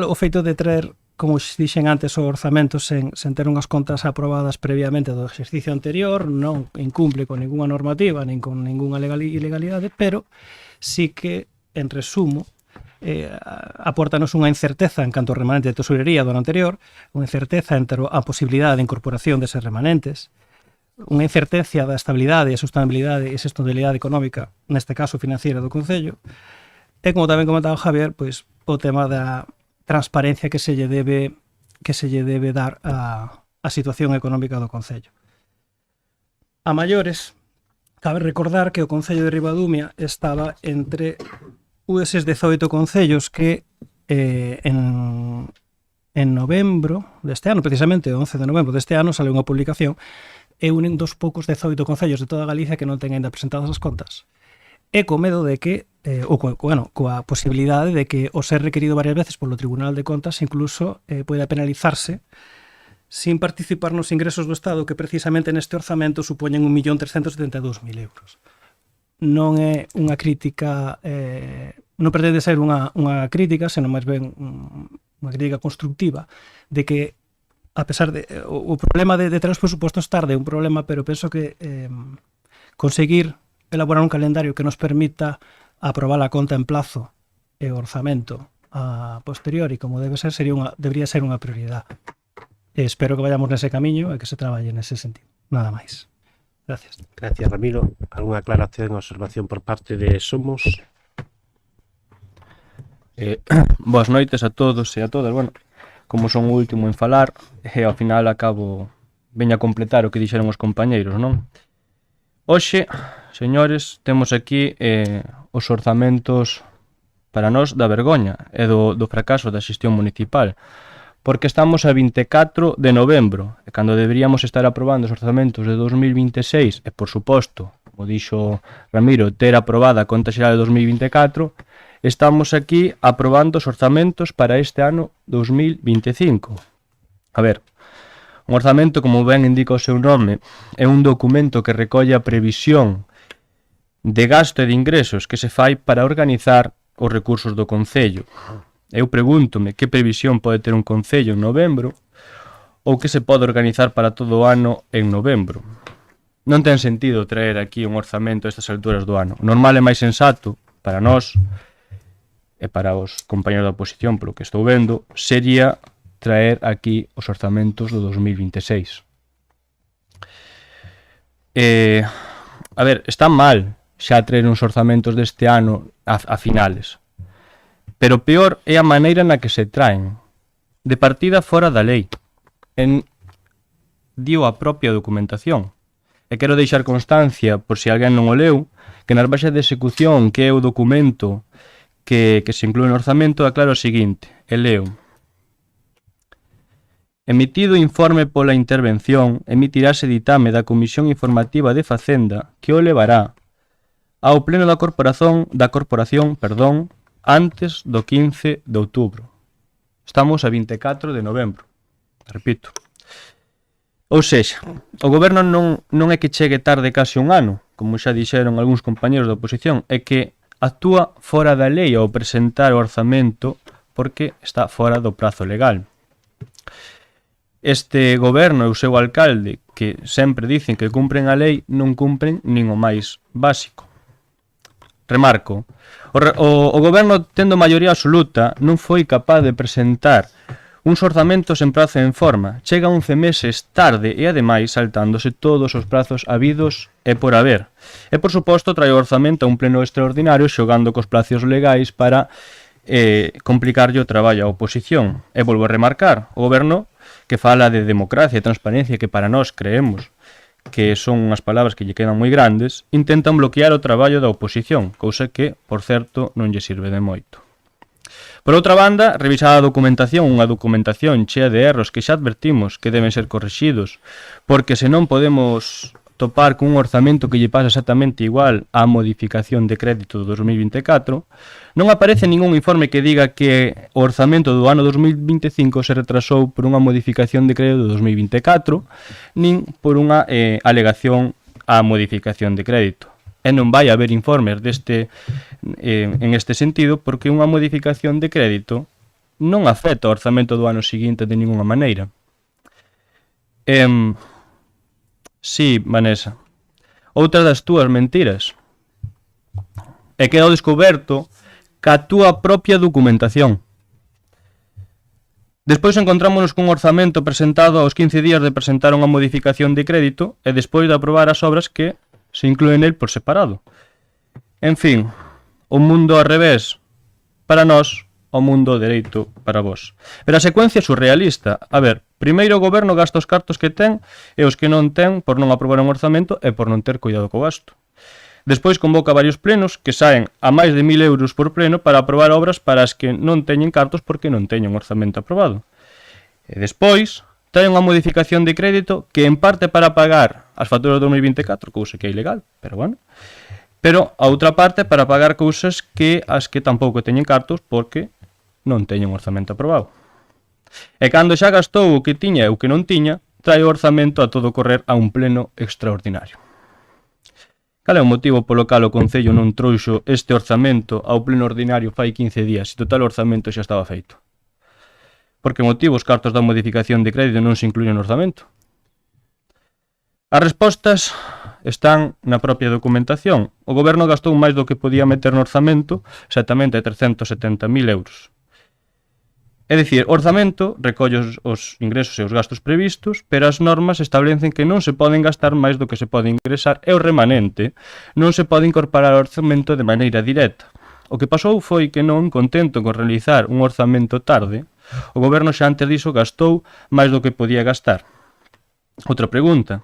o feito de traer, como dixen antes, o orzamento sen ter unhas contas aprobadas previamente do exercicio anterior non incumple con ninguna normativa nin con ninguna ilegalidade, pero sí que, en resumo, apórtanos unha incerteza en canto ao remanente de tesourería do ano anterior, unha incerteza entre a posibilidade de incorporación deses remanentes, unha incerteza da estabilidade, sustentabilidade e sustentabilidade económica, neste caso financiera do Concello, e, como tamén comentaba Javier, pois o tema da transparencia que se lle debe dar a situación económica do Concello. A maiores, cabe recordar que o Concello de Ribadumia estaba entre eses 18 concellos que en novembro deste ano, precisamente o 11 de novembro deste ano, sale unha publicación, e un dos poucos 18 concellos de toda Galicia que non ten ainda presentadas as contas. E co medo de que, coa posibilidade de que o ser requerido varias veces polo Tribunal de Contas incluso poida penalizarse sin participar nos ingresos do Estado, que precisamente neste orzamento supoñen 1.372.000 euros. Non é unha crítica, non pretende ser unha crítica, senón máis ben unha crítica constructiva, de que, a pesar de o problema de traer os presupostos tarde é un problema, pero penso que conseguir elaborar un calendario que nos permita aprobar a conta en plazo e o orzamento a posteriori, como debe ser, debería ser unha prioridade. Espero que vayamos nese camiño e que se traballe nese sentido. Nada máis. Gracias. Gracias, Ramiro. ¿Alguna aclaración ou observación por parte de Somos? Boas noites a todos e a todas. Bueno, como son o último en falar, e ao final veño a completar o que dixeron os compañeiros, non? Hoxe, señores, temos aquí os orzamentos para nós da vergoña e do fracaso da xestión municipal, porque estamos a 24 de novembro, e cando deberíamos estar aprobando os orzamentos de 2026, e por suposto, como dixo Ramiro, ter aprobada a conta xeral de 2024, estamos aquí aprobando os orzamentos para este ano 2025. A ver, un orzamento, como ben indica o seu nome, é un documento que recolle a previsión de gasto e de ingresos que se fai para organizar os recursos do Concello. Eu pregúntome que previsión pode ter un Concello en novembro ou que se pode organizar para todo o ano en novembro. Non ten sentido traer aquí un orzamento a estas alturas do ano. O normal e máis sensato para nós e para os compañeros da oposición, polo que estou vendo, sería traer aquí os orzamentos do 2026. A ver, está mal xa traer uns orzamentos deste ano a finales, pero peor é a maneira na que se traen, de partida fora da lei, dio a propia documentación. E quero deixar constancia, por si alguén non o leu, que nas bases de execución, que é o documento que se inclúe no orzamento, aclaro o seguinte, e leo: emitido informe pola intervención, emitirase ditame da Comisión Informativa de Facenda que o levará ao pleno da corporación, antes do 15 de outubro. Estamos a 24 de novembro. Repito. Ou seja, o goberno non é que chegue tarde case un ano, como xa dixeron algúns compañeros da oposición, é que actúa fora da lei ao presentar o orzamento porque está fora do prazo legal. Este goberno e o seu alcalde, que sempre dicen que cumpren a lei, non cumpren nin o máis básico. remarco, o goberno tendo maioría absoluta non foi capaz de presentar uns orzamentos en prazo e en forma, chega 11 meses tarde e ademais saltándose todos os prazos habidos e por haber. E por suposto trae o orzamento a un pleno extraordinario xogando cos plazos legais para complicarlle o traballo á oposición. E volvo a remarcar, o goberno que fala de democracia e transparencia que para nós creemos que son unhas palabras que lle quedan moi grandes, intentan bloquear o traballo da oposición, cousa que, por certo, non lle sirve de moito. Por outra banda, revisada a documentación, unha documentación chea de erros que xa advertimos que deben ser corrixidos, porque senón podemos topar cun orzamento que lle pasa exactamente igual á modificación de crédito do 2024, non aparece ningún informe que diga que o orzamento do ano 2025 se retrasou por unha modificación de crédito do 2024, nin por unha alegación á modificación de crédito. E non vai haber informes en este sentido porque unha modificación de crédito non afecta o orzamento do ano seguinte de ninguna maneira. Sí, Vanessa. Outra das túas mentiras é que quedou descoberto ca túa propia documentación. Despois encontrámonos cun orzamento presentado aos 15 días de presentar unha modificación de crédito e despois de aprobar as obras que se inclúen nel por separado. En fin, o mundo ao revés para nós, o mundo dereito para vos. Pero a secuencia é surrealista. A ver, primeiro o goberno gasta os cartos que ten e os que non ten por non aprobar un orzamento e por non ter cuidado co gasto. Despois convoca varios plenos que saen a máis de 1.000 euros por pleno para aprobar obras para as que non teñen cartos porque non teñen orzamento aprobado. E despois trae unha modificación de crédito que en parte para pagar as facturas do 2024, cousa que é ilegal, pero bueno. Pero a outra parte para pagar cousas que as que tampouco teñen cartos porque non teñen orzamento aprobado. E cando xa gastou o que tiña e o que non tiña, trae o orzamento a todo correr a un pleno extraordinario. Cal é o motivo polo cal o Concello non trouxo este orzamento ao pleno ordinario fai 15 días, se total o orzamento xa estaba feito? Por que motivo os cartos da modificación de crédito non se incluyen no orzamento? As respostas están na propia documentación. O goberno gastou máis do que podía meter no orzamento, exactamente 370.000 euros. É dicir, o orzamento recolle os ingresos e os gastos previstos, pero as normas establecen que non se poden gastar máis do que se pode ingresar e o remanente non se pode incorporar ao orzamento de maneira directa. O que pasou foi que non, contento con realizar un orzamento tarde, o goberno xa antes diso gastou máis do que podía gastar. Outra pregunta.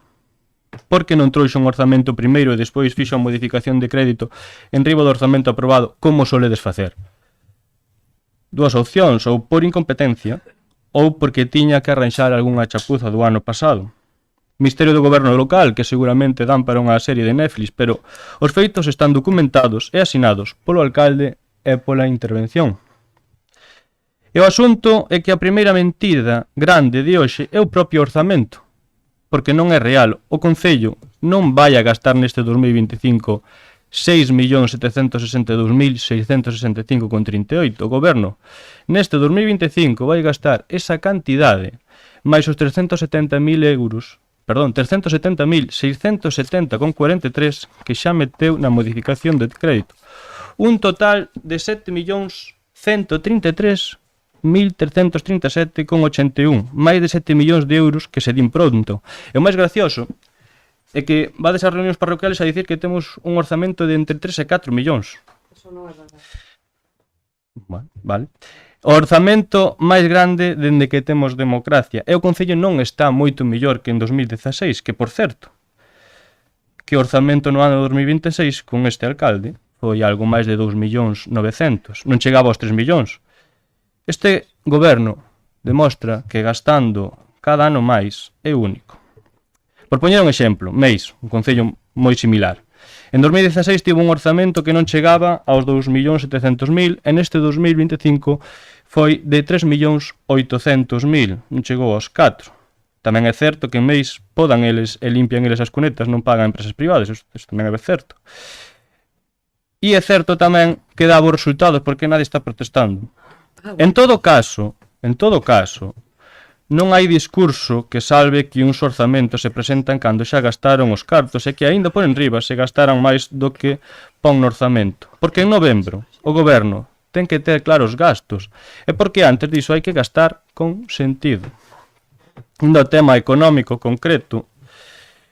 Por que non trouxo un orzamento primeiro e despois fixo a modificación de crédito en riba do orzamento aprobado, como soledes facer? Dúas opcións, ou por incompetencia, ou porque tiña que arranxar algunha chapuza do ano pasado. Misterio do goberno local, que seguramente dan para unha serie de Netflix, pero os feitos están documentados e asinados polo alcalde e pola intervención. E o asunto é que a primeira mentira grande de hoxe é o propio orzamento, porque non é real. O Concello non vai a gastar neste 2025 6.762.665,38. O goberno neste 2025 vai gastar esa cantidade máis os 370.000 euros, perdón, 370.670,43 que xa meteu na modificación de crédito. Un total de 7.133.337,81, máis de 7 millóns de euros que se din pronto. E o máis gracioso é que vades ás reunións parroquiales a dicir que temos un orzamento de entre 3 e 4 millóns. Eso non é verdade. Bueno, vale. O orzamento máis grande dende que temos democracia. E o Concello non está moito mellor que en 2016, que, por certo, que o orzamento no ano 2026 con este alcalde foi algo máis de 2.900.000. Non chegaba aos 3 millóns. Este goberno demostra que gastando cada ano máis é único. Por poñer un exemplo, Meis, un concello moi similar. En 2016 tivo un orzamento que non chegaba aos 2.700.000 e neste 2025 foi de 3.800.000, non chegou aos 4. Tamén é certo que en Meis podan eles e limpian eles as cunetas, non pagan empresas privadas, isto tamén é certo. E é certo tamén que dá bons resultados porque nadie está protestando. En todo caso, Non hai discurso que salve que uns orzamentos se presentan cando xa gastaron os cartos e que aínda por enriba se gastaran máis do que pon no orzamento. Porque en novembro o goberno ten que ter claros gastos e porque antes diso hai que gastar con sentido. Indo ao tema económico concreto,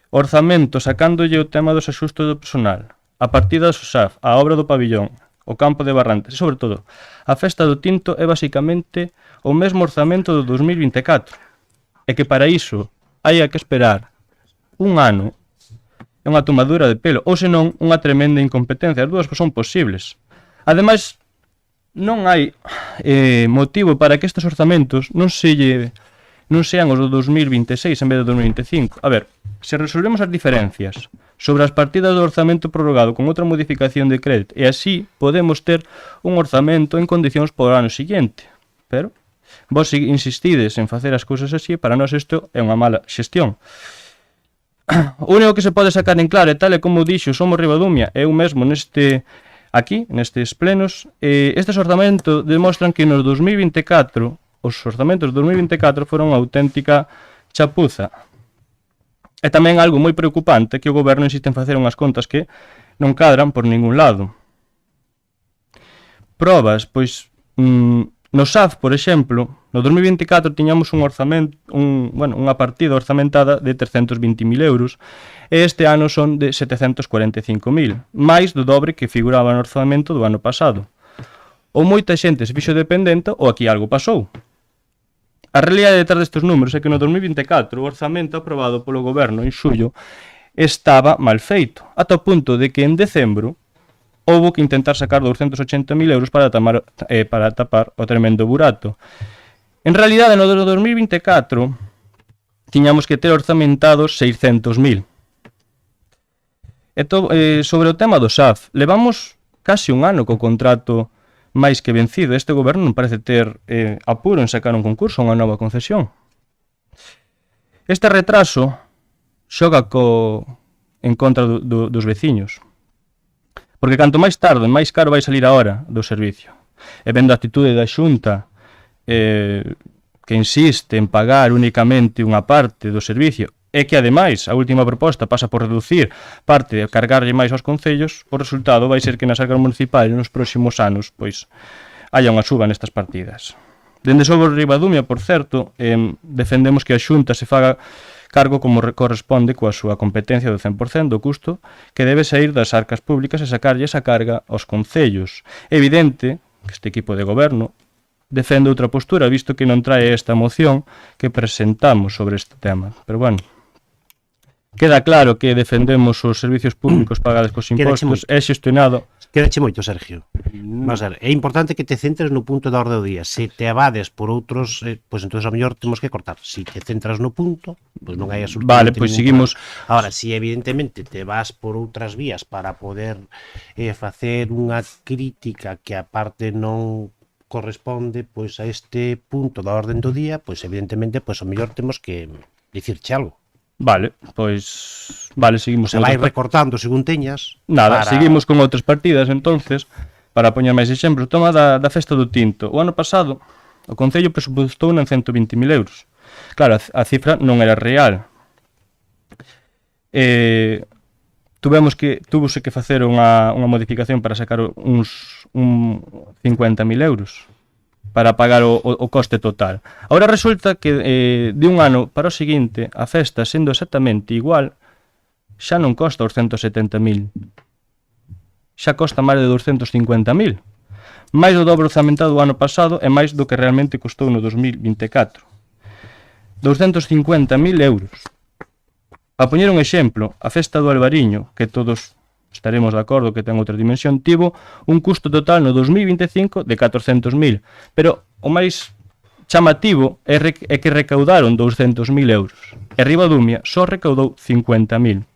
o orzamento sacándolle o tema dos axustos do personal, a partida do SOSAF, a obra do pabillón, o campo de Barrantes e, sobre todo, a festa do Tinto é basicamente o mesmo orzamento do 2024 e que para iso hai que esperar un ano é unha tomadura de pelo ou senón unha tremenda incompetencia. As dúas son posibles. Ademais, non hai motivo para que estes orzamentos non sean os do 2026 en vez do 2025. A ver, se resolvemos as diferencias sobre as partidas do orzamento prorrogado con outra modificación de crédito e así podemos ter un orzamento en condicións por ano seguinte. Pero vos insistides en facer as cousas así, para nós isto é unha mala xestión. O único que se pode sacar en claro, e tal e como dixo Somos Ribadumia, eu mesmo nestes plenos, estes orzamentos demostran que nos 2024, os orzamentos de 2024 foron unha auténtica chapuza. E tamén algo moi preocupante que o goberno insiste en facer unhas contas que non cadran por ningún lado. Probas, pois, no SAF, por exemplo, no 2024 tiñamos un orzamento, unha partida orzamentada de 320.000 euros e este ano son de 745.000, máis do dobre que figuraba no orzamento do ano pasado. Ou moita xente se fixo dependente ou aquí algo pasou. A realidade detrás destes números é que no 2024 o orzamento aprobado polo goberno en xullo estaba mal feito, ata o punto de que en decembro houbo que intentar sacar 280.000 euros para tapar o tremendo burato. En realidade, no 2024, tiñamos que ter orzamentados 600.000. Sobre o tema do SAF, levamos casi un ano co contrato máis que vencido. Este goberno non parece ter apuro en sacar un concurso, unha nova concesión. Este retraso xoga en contra dos veciños. Porque canto máis tarde, máis caro vai salir a hora do servicio. E vendo a actitude da Xunta que insiste en pagar únicamente unha parte do servicio e que, ademais, a última proposta pasa por reducir parte e cargarlle máis aos concellos, o resultado vai ser que nas arcas municipais nos próximos anos pois haya unha suba nestas partidas. Dende Somos Ribadumia, por certo, defendemos que a Xunta se faga cargo como corresponde coa súa competencia do 100% do custo que debe sair das arcas públicas e sacarlle esa carga aos concellos. É evidente que este equipo de goberno defende outra postura, visto que non trae esta moción que presentamos sobre este tema. Pero bueno, queda claro que defendemos os servicios públicos pagados cos impostos e xestionado. Quedache moito, Sergio. Vamos a ver, é importante que te centres no punto da orde do día. Se te abades por outros, pois entón a mellor temos que cortar. Se te centras no punto, pois non hai absolutamente. Vale, pois seguimos. Ahora, se evidentemente te vas por outras vías para poder facer unha crítica que a parte non corresponde pois a este punto da orde do día, pois evidentemente pois o mellor temos que dicirche algo. Vale, pois seguimos. Se vai recortando según teñas. Nada, seguimos con outras partidas, entonces, para poñer máis exemplos. Toma da festa do Tinto. O ano pasado, o Concello presupostou en 120.000 euros. Claro, a cifra non era real. Tuvose que facer unha modificación para sacar uns 50.000 euros para pagar o coste total. Agora resulta que de un ano para o seguinte a festa sendo exactamente igual xa non costa os 170.000, xa costa máis de 250.000, máis do dobre orzamentado o ano pasado e máis do que realmente custou no 2024. 250.000 euros. A poñer un exemplo, a festa do Albariño, que todos estaremos de acordo que ten outra dimensión, tivo un custo total no 2025 de 400.000, pero o máis chamativo é que recaudaron 200.000 euros, e Ribadumia só recaudou 50.000.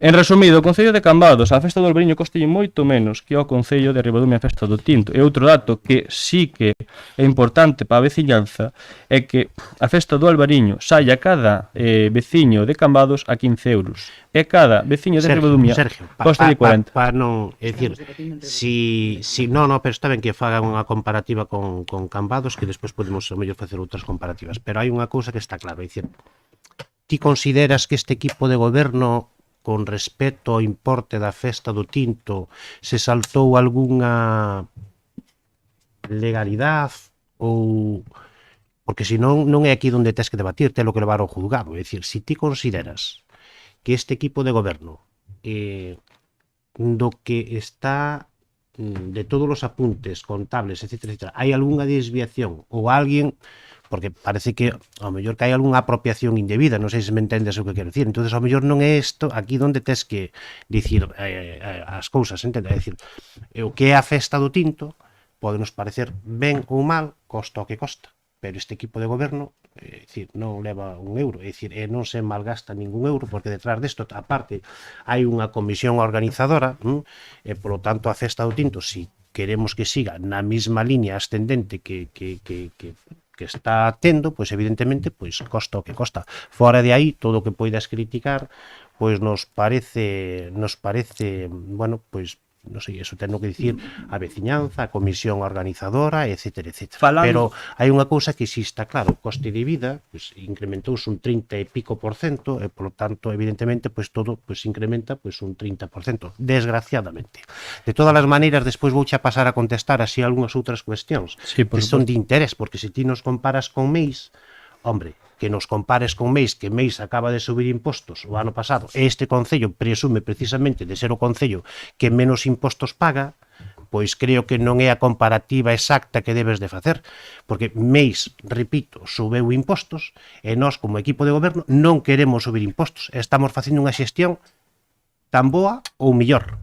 En resumido, o Concello de Cambados, a festa do Albariño costalle moito menos que ao Concello de Ribadumia a festa do Tinto. E outro dato que sí que é importante para a veciñanza é que a festa do Albariño sai a cada veciño de Cambados a 15 euros. E cada veciño de Ribadumia costalle 40. Non, é dicir, pero está ben que fagan unha comparativa con Cambados, que despois podemos ao mellor facer outras comparativas, pero hai unha cousa que está clara, é dicir, ti consideras que este equipo de goberno, con respecto ao importe da festa do Tinto, se saltou algunha legalidade ou... Porque senón non é aquí onde tes que debatir, telo que levar ao juzgado. É dicir, se ti consideras que este equipo de goberno do que está de todos os apuntes contables, etc., hai algunha desviación ou alguén, porque parece que ao mellor que hai algunha apropiación indebida, non sei se me entendes o que quero dicir, entonces ao mellor non é isto aquí onde tes que dicir as cousas, entende? É dicir, o que é a festa do Tinto pode nos parecer ben ou mal, costa o que costa, pero este equipo de goberno, é dicir, non leva un euro, é dicir, non se malgasta ningún euro, porque detrás desto, aparte, hai unha comisión organizadora, e polo tanto a festa do Tinto, si queremos que siga na mesma línea ascendente que está tendo, pois evidentemente, pois costa o que costa. Fora de aí, todo o que poidas criticar, pois nos parece, bueno, pois non sei, eso teno que dicir a veciñanza, a comisión organizadora, etc. Pero hai unha cousa que si está claro, o coste de vida pues, incrementouse un 30 e pico por cento, e polo tanto, evidentemente, pues, todo pues, incrementa pues, un 30%, desgraciadamente. De todas as maneiras, despois vouche a pasar a contestar así algunhas outras cuestións que son de interés, porque se ti nos comparas con Meis, hombre, que nos compares con Meis, que Meis acaba de subir impostos o ano pasado, este concello presume precisamente de ser o concello que menos impostos paga, pois creo que non é a comparativa exacta que debes de facer, porque Meis, repito, subeu impostos e nós como equipo de goberno non queremos subir impostos, estamos facendo unha xestión tan boa ou mellor.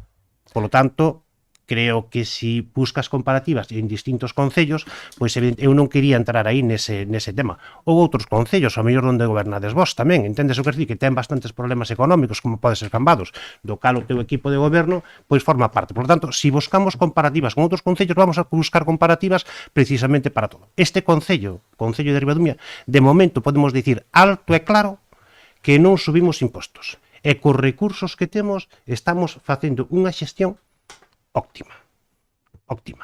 Por lo tanto, creo que si buscas comparativas en distintos concellos, pois eu non quería entrar aí nese tema. Ou outros concellos, ao mellor onde gobernades vos tamén, entendes o que decir, que ten bastantes problemas económicos, como pode ser Cambados, do cal o teu equipo de goberno, pois forma parte. Por lo tanto, si buscamos comparativas con outros concellos, vamos a buscar comparativas precisamente para todo. Este concello de Ribadumia, de momento podemos dicir alto e claro que non subimos impostos. E cos recursos que temos, estamos facendo unha xestión óptima,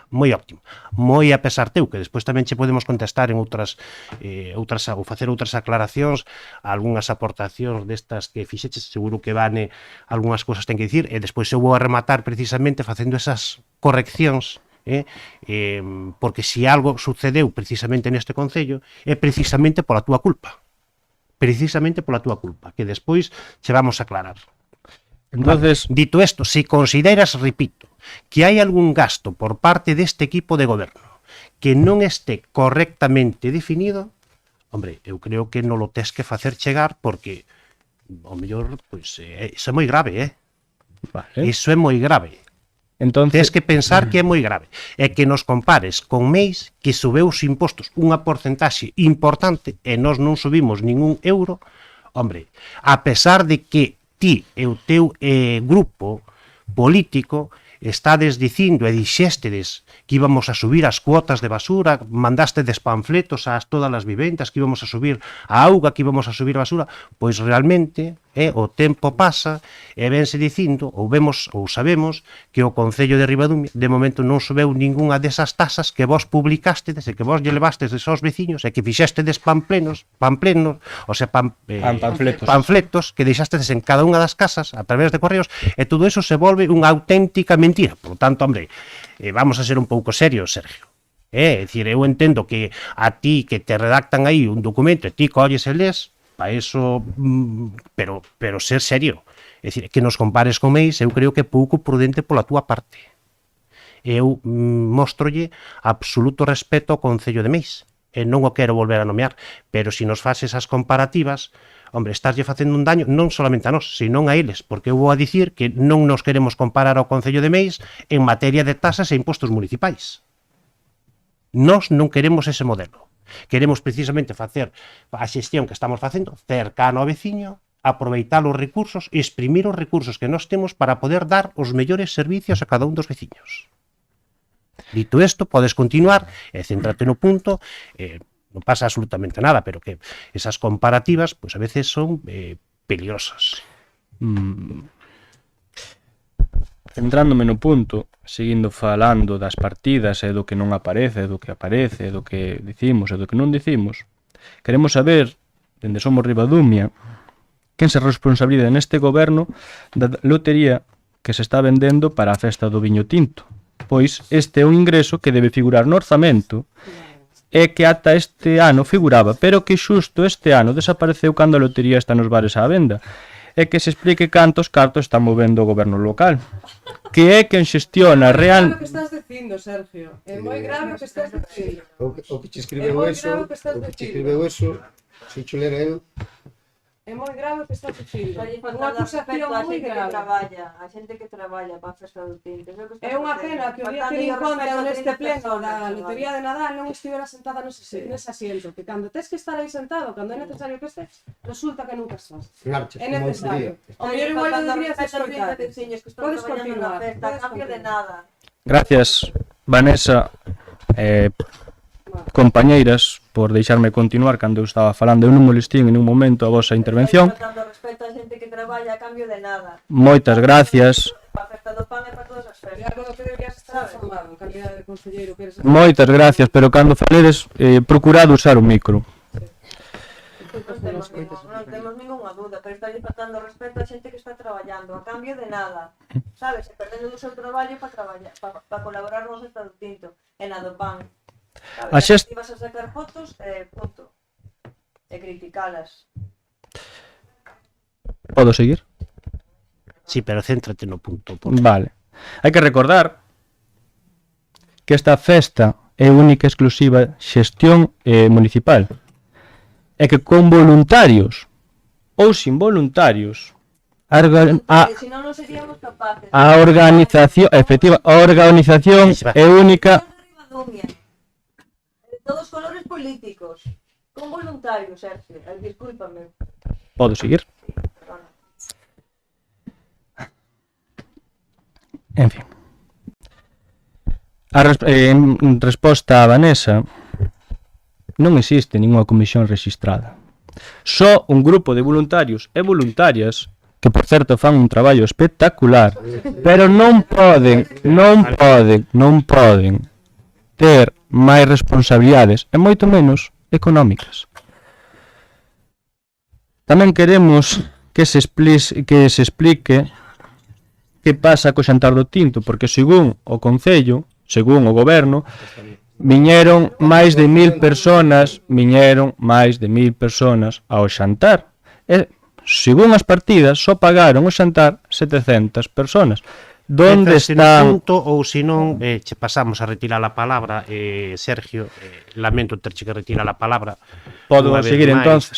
moi óptima. Moi a pesar teu, que despois tamén che podemos contestar en outras ou facer outras aclaracións, algunhas aportacións destas que fixeches, seguro que Vane algunhas cousas ten que dicir, e despois eu vou a rematar precisamente facendo esas correccións, porque se algo sucedeu precisamente neste concello, é precisamente pola túa culpa. Precisamente pola túa culpa, que despois che vamos a aclarar. Entonces, dito isto, se consideras, repito, que hai algún gasto por parte deste equipo de goberno que non este correctamente definido, hombre, eu creo que non lo tes que facer chegar porque, ao mellor, pois, iso é moi grave, vale. Iso é moi grave. Entonces, tes que pensar que é moi grave. E que nos compares con Meis, que subeu os impostos unha porcentaxe importante e nós non subimos ningún euro, hombre, a pesar de que ti e o teu grupo político estades dicindo e dixéstedes que íbamos a subir as cuotas de basura, mandastedes panfletos a todas as vivendas, que íbamos a subir a auga, que íbamos a subir a basura, pois realmente o tempo pasa e vense dicindo, ou sabemos, que o Concello de Ribadumia de momento non subeu ningunha desas tasas que vos publicastedes e que vos lle levastes aos veciños e que fixéstedes panfletos, o sea, panfletos que deixastedes en cada unha das casas a través de correos, e todo eso se volve unha auténtica mentira. Por lo tanto, hombre, vamos a ser un pouco serios, Sergio. É dicir, eu entendo que a ti que te redactan aí un documento e ti colles e les, para eso, pero ser serio. É dicir, que nos compares con Meis, eu creo que é pouco prudente pola túa parte. Eu mostrolle absoluto respeto ao Concello de Meis, e non o quero volver a nomear, pero se nos faz esas comparativas, hombre, estaslle facendo un daño non solamente a nós, senón a eles, porque eu vou a dicir que non nos queremos comparar ao Concello de Meis en materia de tasas e impostos municipais. Nós non queremos ese modelo. Queremos precisamente facer a xestión que estamos facendo cercano ao veciño, aproveitar os recursos, exprimir os recursos que nós temos para poder dar os mellores servicios a cada un dos veciños. Dito isto, podes continuar e céntrate no punto, non pasa absolutamente nada, pero que esas comparativas, pois a veces son peligrosas. Centrándome no punto, seguindo falando das partidas e do que non aparece, do que aparece, do que dicimos e do que non dicimos, queremos saber, dende Somos Ribadumia, quen se responsabiliza neste goberno da lotería que se está vendendo para a festa do viño tinto. Pois este é un ingreso que debe figurar no orzamento e que ata este ano figuraba, pero que xusto este ano desapareceu cando a lotería está nos bares á venda. E que se explique cantos cartos está movendo o goberno local. Que é quen xestiona real... É que estás dicindo, Sergio. É moi grave o que estás dicindo. O que te escribeu eso, se chulera eu. É moi grave o que estás dicindo. Unha acusación moi grave. A xente que traballa para a festa do tinto. É unha pena que o día que encontran neste pleno da Lotería de Nadal non estivera sentada nese asiento, que cando tes que estar aí sentado, cando é necesario que estés, resulta que nunca estás. É necesario. O mellor igual deberías escoitar. Podes continuar. Cambio de nada. Gracias, Vanessa, compañeiras, por deixarme continuar cando eu estaba falando. Eu non molestín en un momento a vosa intervención. Faltando respeto a xente que traballa a cambio de nada. Moitas gracias. A festa do pan é para todas as festas. Algo que deberías estar formado en calidad de conselleiro que eres. Moitas gracias, pero cando faledes, procurad usar o micro. Non temos ninguna duda, pero está faltando respeto a xente que está traballando a cambio de nada. Sabes, se perdendo do seu traballo para colaborar nos festa do tinto e na do pan. A xest... Vas a sacar fotos e punto. E criticalas. Podo seguir? Sí, pero céntrate no punto. Vale. Hai que recordar que esta festa é única e exclusiva xestión municipal. E que con voluntarios ou sin voluntarios a organización efectiva, a organización é única. De todos os colores políticos, con voluntarios, Sergio, discúlpame. Podo seguir? En fin. En resposta a Vanessa, non existe ninguna comisión rexistrada. Só un grupo de voluntarios e voluntarias que, por certo, fan un traballo espectacular, pero non poden ter máis responsabilidades e moito menos económicas. Tamén queremos que se explique que pasa co xantar do tinto, porque según o Concello, según o Goberno, viñeron máis de 1000 personas ao xantar. E, según as partidas, só pagaron o xantar 700 personas. Donde están? Punto, ou se non, che pasamos a retirar a palabra, Sergio, lamento terche que retirar a palabra. Podo seguir entonces.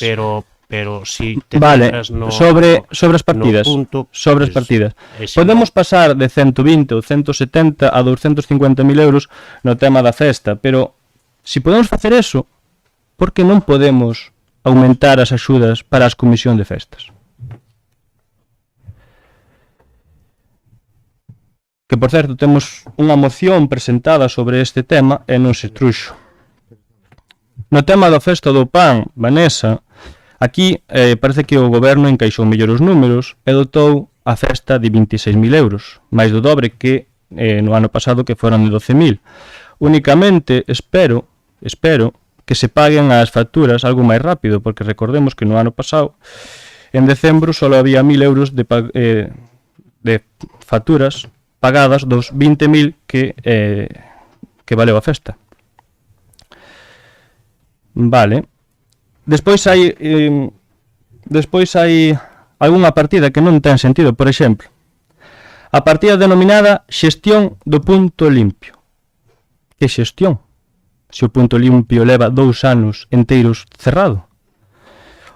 Pero si te vale, no, sobre as partidas, punto, sobre as partidas. Podemos pasar de 120 ou 170 a 250.000 euros no tema da festa, pero se podemos facer eso, por que non podemos aumentar as axudas para as comisión de festas? Que, por certo, temos unha moción presentada sobre este tema e non se truxo. No tema da festa do pan, Vanessa, aquí parece que o goberno encaixou mellor os números e dotou a festa de 26.000 euros, máis do dobre que no ano pasado, que foron de 12.000. Únicamente espero que se paguen as facturas algo máis rápido, porque recordemos que no ano pasado, en decembro, só había 1.000 euros de facturas pagadas dos 20.000 que valeu a festa. Vale. Despois hai algunha partida que non ten sentido. Por exemplo, a partida denominada xestión do punto limpio. Que xestión? Se o punto limpio leva 2 anos enteiros cerrado.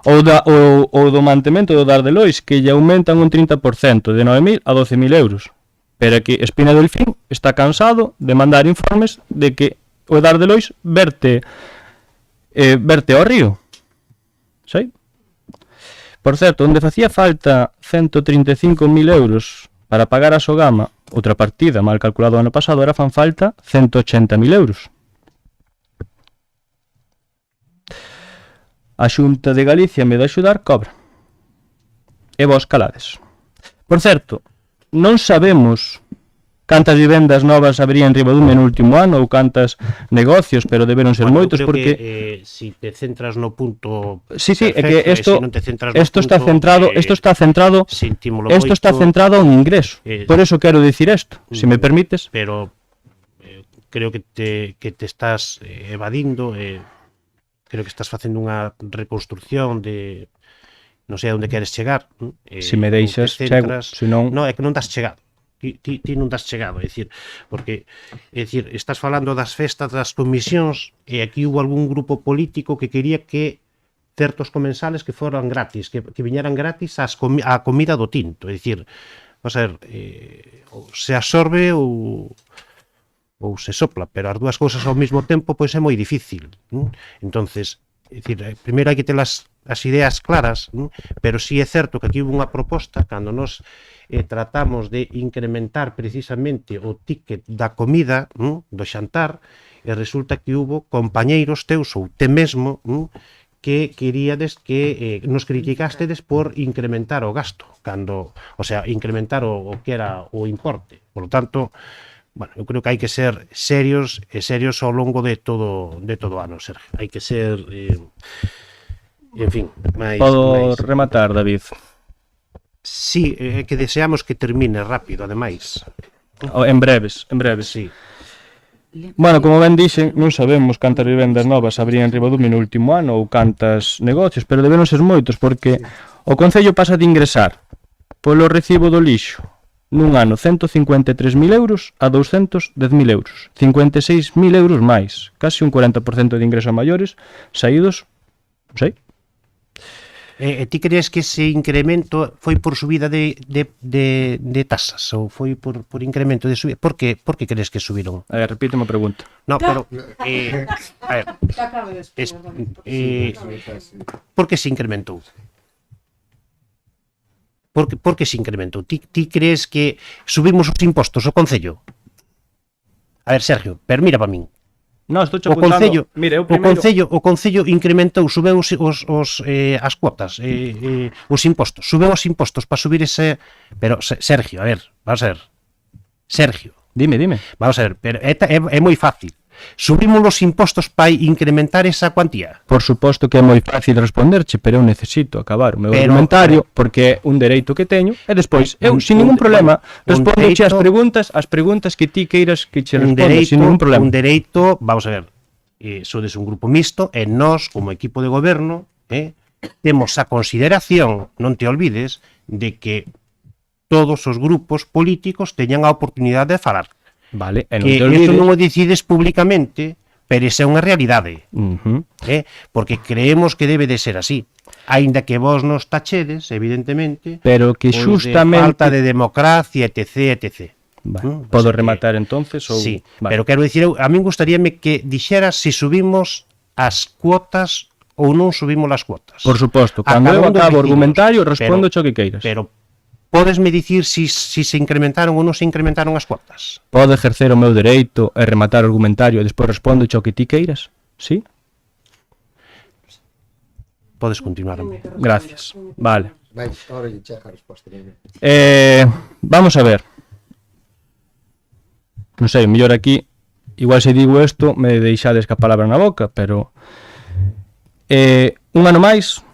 Ou do mantemento do Dardelois, que lle aumentan un 30%, de 9.000 a 12.000 euros. Pero que Espina Delfín está cansado de mandar informes de que o Dardelois verte ao río. ¿Sí? Por certo, onde facía falta 135.000 euros para pagar a Sogama, outra partida mal calculado o ano pasado, era fan falta 180.000 euros. A Xunta de Galicia me de axudar, cobra. E vos calades. Por certo, non sabemos cantas vivendas novas habría en Ribadume no último ano ou cantas negocios, pero deberon ser moitos porque si te centras no punto sí, é que perfecto, si non te centras no isto está punto, centrado, isto está centrado a un ingreso. Por eso quero dicir isto, se me permites. Pero creo que te estás evadindo, creo que estás facendo unha reconstrucción de non sei a onde queres chegar. Se me deixas, chego, senón... Non, é que non das chegado. Ti non das chegado, é dicir, porque estás falando das festas das comisións e aquí hubo algún grupo político que quería que certos comensales que foran gratis, que viñeran gratis a comida do tinto, é dicir, vamos a ver, se absorbe ou se sopla, pero as dúas cousas ao mesmo tempo pois é moi difícil. Entonces, é dicir, primeiro hai que ter as ideas claras, pero sí é certo que aquí hubo unha proposta cando nos tratamos de incrementar precisamente o ticket da comida, do xantar, e resulta que hubo compañeiros teus ou te mesmo que queríades que nos criticastedes por incrementar o gasto, cando, o sea, incrementar o que era o importe. Por lo tanto, bueno, eu creo que hai que ser serios ao longo de todo o ano, Sergio. Hai que ser, en fin, máis... Podo rematar, David? Sí, que deseamos que termine rápido, ademais. En breves. Sí. Bueno, como ben dixen, non sabemos cantas vivendas novas habría en Ribadume no último ano ou cantas negocios, pero deberon ser moitos, porque o Concello pasa de ingresar polo recibo do lixo nun ano 153.000 euros a 210.000 euros. 56.000 euros máis, casi un 40% de ingresos maiores saídos, non sei. Ti crees que ese incremento foi por subida de tasas ou foi por incremento de subida? Por que crees que subiron? Repíteme a pregunta. No, pero a ver. Por que se incrementou? Por que se incrementou? Ti crees que subimos os impostos ao Concello? A ver, Sergio, pero mira para min. No, estou apuntando. Mira, eu primeiro... O Concello incrementou, subeu as cuotas, os impostos, subeu os impostos para subir ese... Pero, Sergio, a ver, vamos a ver. Sergio. Dime. Vamos a ver, pero é moi fácil. Subimos os impostos para incrementar esa cuantía? Por suposto que é moi fácil responderche, pero eu necesito acabar o meu argumentario porque é un dereito que teño e despois eu, sin ningún problema, respondoche as preguntas que ti queiras que che responda, sin ningún problema. Un dereito, vamos a ver, sodes un grupo mixto e nós, como equipo de goberno, temos a consideración, non te olvides, de que todos os grupos políticos teñan a oportunidade de falar. Vale, e non que te olvides... eso non o decides públicamente, pero esa é unha realidade. Porque creemos que debe de ser así. Aínda que vos nos tachedes, evidentemente, pero que xustamente... de falta de democracia, etc. Vale. Podo rematar entonces? Ou... Sí, vale. Pero quero dicir, a min gustaríame que dixeras se subimos as cuotas ou non subimos as cuotas. Por suposto, cando eu acabo o argumentario, respondo o que queiras. Pero podesme dicir se se incrementaron ou non se incrementaron as cuotas? Podo exercer o meu dereito e rematar o argumentario e despois respondo o que ti queiras? Sí? Podes continuar. Gracias. Vale. Ahora lle chega a resposta. Vamos a ver. Non sei, mellor aquí, igual se digo isto, me deixades que a palabra na boca, pero un ano máis,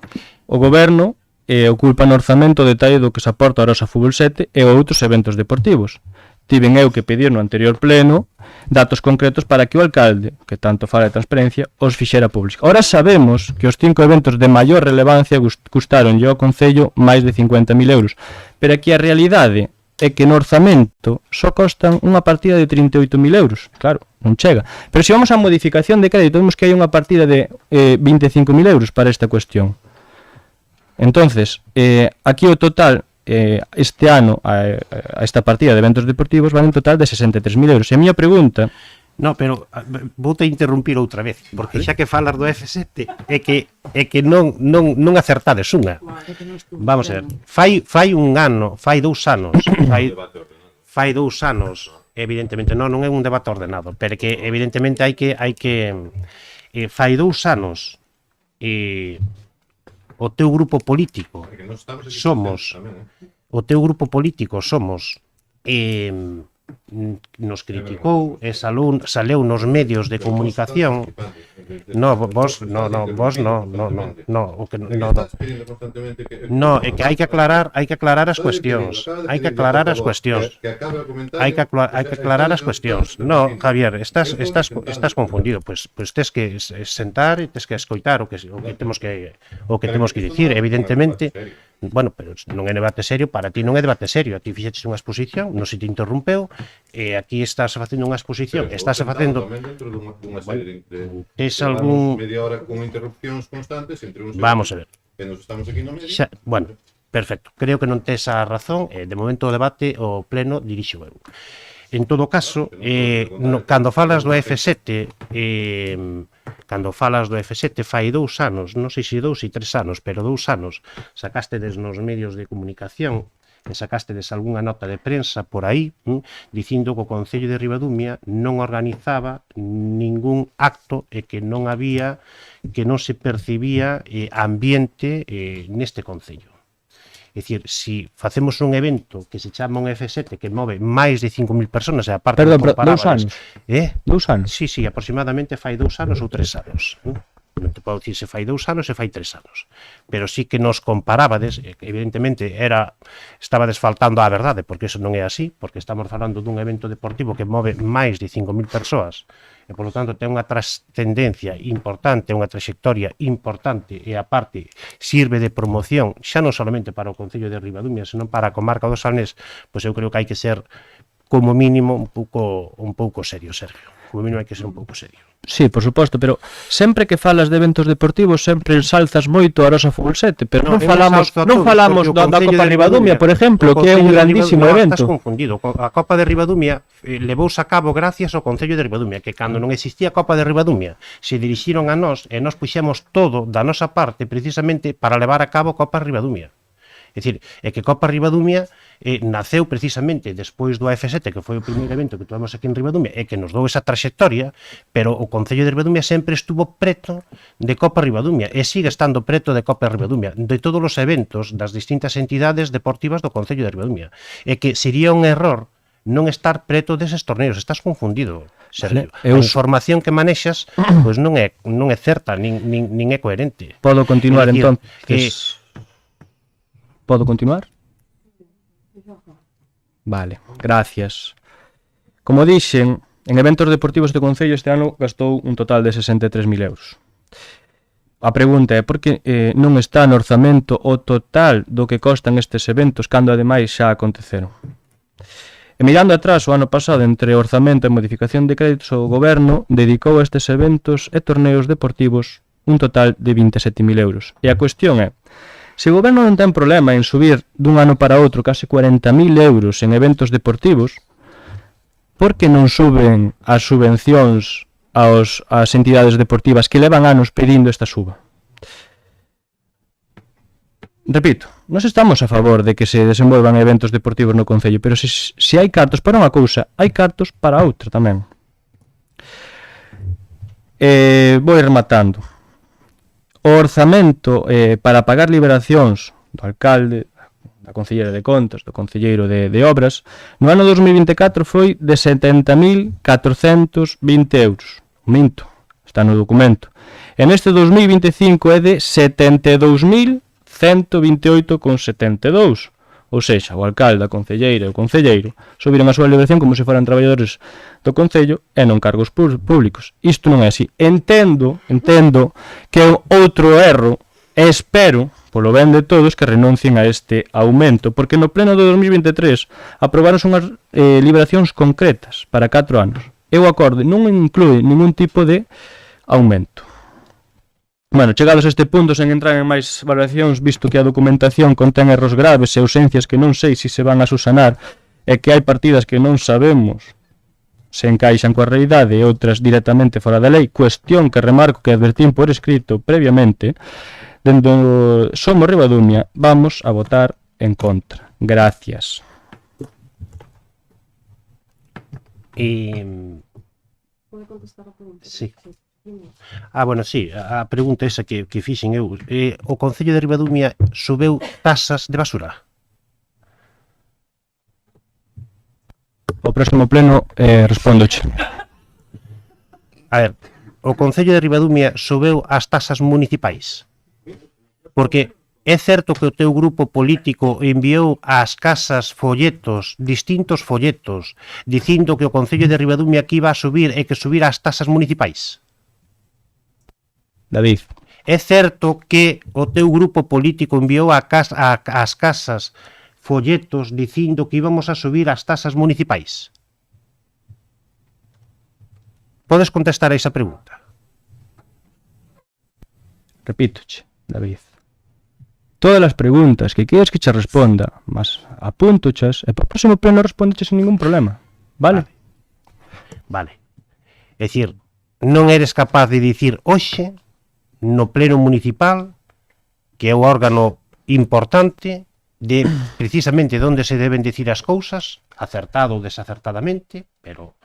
o goberno oculpa no orzamento o detalle do que se aporta a Arosa Fútbol 7 e outros eventos deportivos. Tiven eu que pedir no anterior pleno datos concretos para que o alcalde, que tanto fala de transparencia, os fixera público. Ora sabemos que os 5 eventos de maior relevancia custaron ao Concello máis de 50.000 euros, pero aquí a realidade é que no orzamento só costan unha partida de 38.000 euros. Claro, non chega. Pero se vamos á modificación de crédito, vemos que hai unha partida de 25.000 euros para esta cuestión. Entonces, aquí o total este ano a esta partida de eventos deportivos vale un total de 63.000 euros. E a miña pregunta No, pero vou te interrumpir outra vez, porque xa que falas do F7 é que non acertades unha. Vamos a ver, fai un ano, fai 2 anos, fai 2 anos, evidentemente non é un debate ordenado, pero que evidentemente hai que fai 2 anos o teu grupo político somos nos criticou e saleu nos medios de comunicación. No, vos no, o que no, é que hai que aclarar as cuestións. Hai que aclarar as cuestións. No, Javier, estás confundido. Pois tes que sentar e tes que escoitar o que temos que dicir, evidentemente. Bueno, pero non é debate serio, para ti non é debate serio, a ti fixeches unha exposición, non se te interrompeu, e aquí estás facendo unha exposición, estás facendo... Tes algún... Media hora con interrupcións constantes entre uns... Vamos a ver. E nos estamos aquí no medio. Bueno, perfecto, creo que non tes a razón, de momento o debate o pleno dirixo eu. En todo caso, cando falas do F7, fai 2 anos, non sei se 2 e 3 anos, pero 2 anos, sacástedes nos medios de comunicación, e sacástedes algunha nota de prensa por aí, dicindo que o Concello de Ribadumia non organizaba ningún acto e que non se percibía ambiente neste Concello. É dicir, se facemos un evento que se chama un F7 que move máis de 5.000 personas, e aparte... Perdón, 2 anos? 2 anos? Sí, aproximadamente fai 2 anos ou 3 anos. Non te podo dicir se fai 2 anos e fai 3 anos. Pero sí que nos comparábades, evidentemente estabades faltando á verdade, porque eso non é así, porque estamos falando dun evento deportivo que move máis de 5.000 persoas, e polo tanto ten unha trascendencia importante, unha trayectoria importante, e aparte sirve de promoción xa non solamente para o Concello de Ribadumia, senón para a comarca do Salnés. Pois eu creo que hai que ser como mínimo un pouco serio, Sergio. Como mínimo hai que ser un pouco serio. Sí, por suposto, pero sempre que falas de eventos deportivos sempre ensalzas moito a Arosa Fútbol 7, pero non falamos da Copa Ribadumia, por exemplo, que é un grandísimo evento. Estás confundido. A Copa de Ribadumia levouse a cabo gracias ao Concello de Ribadumia, que cando non existía a Copa de Ribadumia se dirixiron a nós e nós puxemos todo da nosa parte precisamente para levar a cabo a Copa Ribadumia. É dicir, é que Copa Ribadumia naceu precisamente despois do AF7, que foi o primeiro evento que tuvemos aquí en Ribadumia, e que nos dou esa traxectoria, pero o Concello de Ribadumia sempre estuvo preto de Copa Ribadumia, e sigue estando preto de Copa Ribadumia, de todos os eventos das distintas entidades deportivas do Concello de Ribadumia. É que sería un error non estar preto deses torneos, estás confundido, Sergio. A información que manexas pois non é certa, nin é coherente. Podo continuar, entonces... Podo continuar? Vale, gracias. Como dixen, en eventos deportivos do Concello este ano gastou un total de 63.000 euros. A pregunta é por que non está no orzamento o total do que costan estes eventos cando ademais xa aconteceron. E mirando atrás o ano pasado entre orzamento e modificación de créditos, o Goberno dedicou a estes eventos e torneos deportivos un total de 27.000 euros. E a cuestión é, se o Goberno non ten problema en subir dun ano para outro case 40.000 euros en eventos deportivos, por que non suben as subvencións ás entidades deportivas que levan anos pedindo esta suba? Repito, nós estamos a favor de que se desenvolvan eventos deportivos no Concello, pero se hai cartos para unha cousa, hai cartos para outra tamén. Vou ir rematando. O orzamento para pagar liberacións do alcalde, da Concelleira de Contas, do Concelleiro de Obras, no ano 2024 foi de 70.420 euros. Minto, está no documento. E neste 2025 é de 72.128,72. Ou seja, o alcalde, a concelleira e o concelleiro subiron a súa liberación como se foran traballadores do Concello e non cargos públicos. Isto non é así. Entendo que é outro erro e espero, polo ben de todos, que renuncien a este aumento, porque no pleno de 2023 aprobaronse unhas liberacións concretas para 4 anos. E o acorde non inclúe ningún tipo de aumento. Bueno, chegados a este punto, sen entrar en máis valoracións, visto que a documentación contén erros graves e ausencias que non sei se van a subsanar e que hai partidas que non sabemos se encaixan coa realidade e outras directamente fora da lei, cuestión que remarco que advertín por escrito previamente, dentro Somos Ribadumia vamos a votar en contra. Gracias. Pode contestar a pregunta? Sí. Bueno, sí, a pregunta esa que fixen eu. O Concello de Ribadumia subeu tasas de basura? O próximo pleno respóndoche. A ver, o Concello de Ribadumia subeu as tasas municipais? Porque é certo que o teu grupo político enviou ás casas folletos, distintos folletos, dicindo que o Concello de Ribadumia que iba a subir e que subir as tasas municipais? David. É certo que o teu grupo político enviou ás casas folletos dicindo que íbamos a subir as tasas municipais? Podes contestar a esa pregunta? Repítoche, David. Todas as preguntas que queres que che responda, mas apúntochas e para o próximo pleno respóndoche sin ningún problema. Vale? Vale. É dicir, non eres capaz de dicir hoxe no pleno municipal, que é o órgano importante de precisamente onde se deben dicir as cousas, acertado ou desacertadamente, pero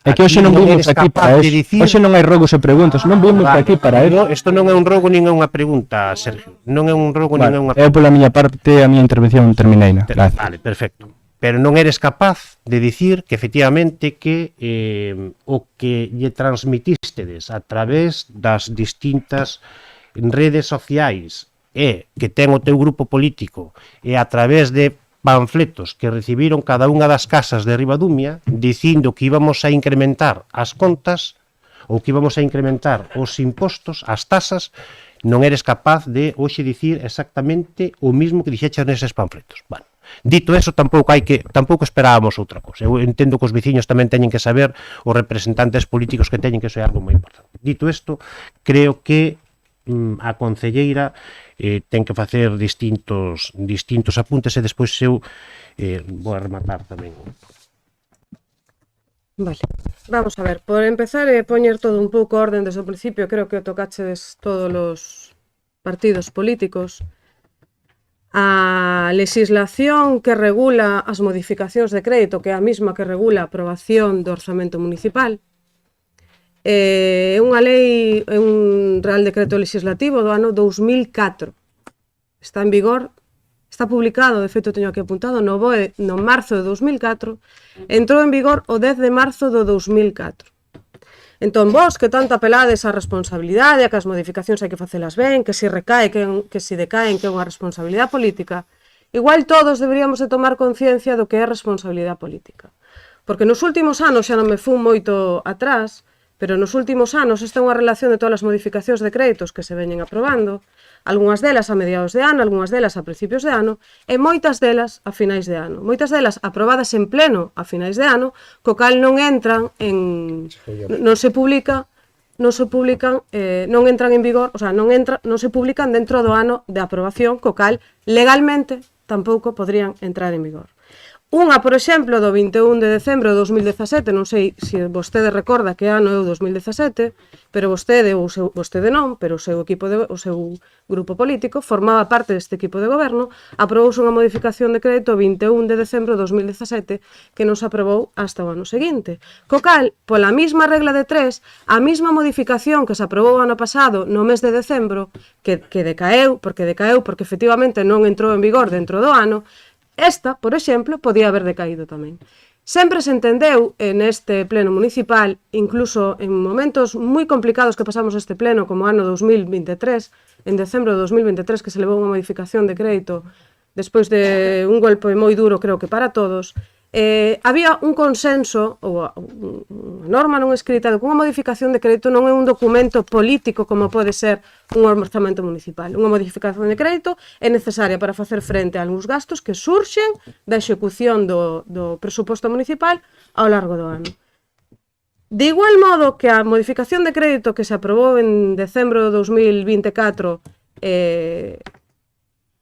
é que hoxe non vimos aquí para eso. Hoxe non hai rogos e preguntas, non vimos aquí para eso. Isto non é un rogo nin é unha pregunta, Sergio. Non é un rogo nin é unha pregunta. Eu pola miña parte a miña intervención terminei. Vale, perfecto. Pero non eres capaz de dicir que efectivamente que o que lle transmitístedes a través das distintas redes sociais e que ten o teu grupo político e a través de panfletos que recibiron cada unha das casas de Ribadumia dicindo que íbamos a incrementar as contas ou que íbamos a incrementar os impostos, as tasas, non eres capaz de hoxe dicir exactamente o mismo que dixeches neses panfletos. Bueno, dito eso, tampouco esperábamos outra cosa. Eu entendo que os veciños tamén teñen que saber, os representantes políticos que teñen, que eso é algo moi importante. Dito isto, creo que a concelleira ten que facer distintos apuntes e despois eu vou a rematar tamén. Vale, vamos a ver, por empezar e poñer todo un pouco orden desde o principio, creo que o tocaches todos os partidos políticos. A legislación que regula as modificacións de crédito, que é a mesma que regula a aprobación do orzamento municipal, é unha lei, é un Real Decreto Legislativo do ano 2004. Está en vigor, está publicado, de feito teño aquí apuntado, no BOE no marzo de 2004, entrou en vigor o 10 de marzo do 2004. Entón vos que tanto apelades á responsabilidade, a que as modificacións hai que facelas ben, que se recae, que se decaen, que é unha responsabilidade política, igual todos deberíamos de tomar conciencia do que é responsabilidade política. Porque nos últimos anos, xa non me fun moito atrás, pero nos últimos anos esta é unha relación de todas as modificacións de créditos que se veñen aprobando, algunhas delas a mediados de ano, algunhas delas a principios de ano, e moitas delas a finais de ano. Moitas delas aprobadas en pleno a finais de ano, co cal non entran en... non se publican, non entran en vigor, o sea, non se publican dentro do ano de aprobación, co cal legalmente tampouco podrían entrar en vigor. Unha, por exemplo, do 21 de decembro de 2017, non sei se vostede recorda que ano é o 2017, pero vostede non, pero o seu grupo político formaba parte deste equipo de goberno, aprobouse unha modificación de crédito o 21 de decembro de 2017 que non se aprobou hasta o ano seguinte. Co cal, pola mesma regla de 3, a mesma modificación que se aprobou ano pasado no mes de decembro, que decaeu porque efectivamente non entrou en vigor dentro do ano, esta, por exemplo, podía haber decaído tamén. Sempre se entendeu neste pleno municipal, incluso en momentos moi complicados que pasamos este pleno, como ano 2023, en decembro de 2023, que se levou unha modificación de crédito despois de un golpe moi duro, creo que para todos, había un consenso, ou unha norma non escrita, de que unha modificación de crédito non é un documento político como pode ser un orzamento municipal. Unha modificación de crédito é necesaria para facer frente a algúns gastos que surxen da execución do presuposto municipal ao largo do ano. De igual modo que a modificación de crédito que se aprobou en decembro de 2024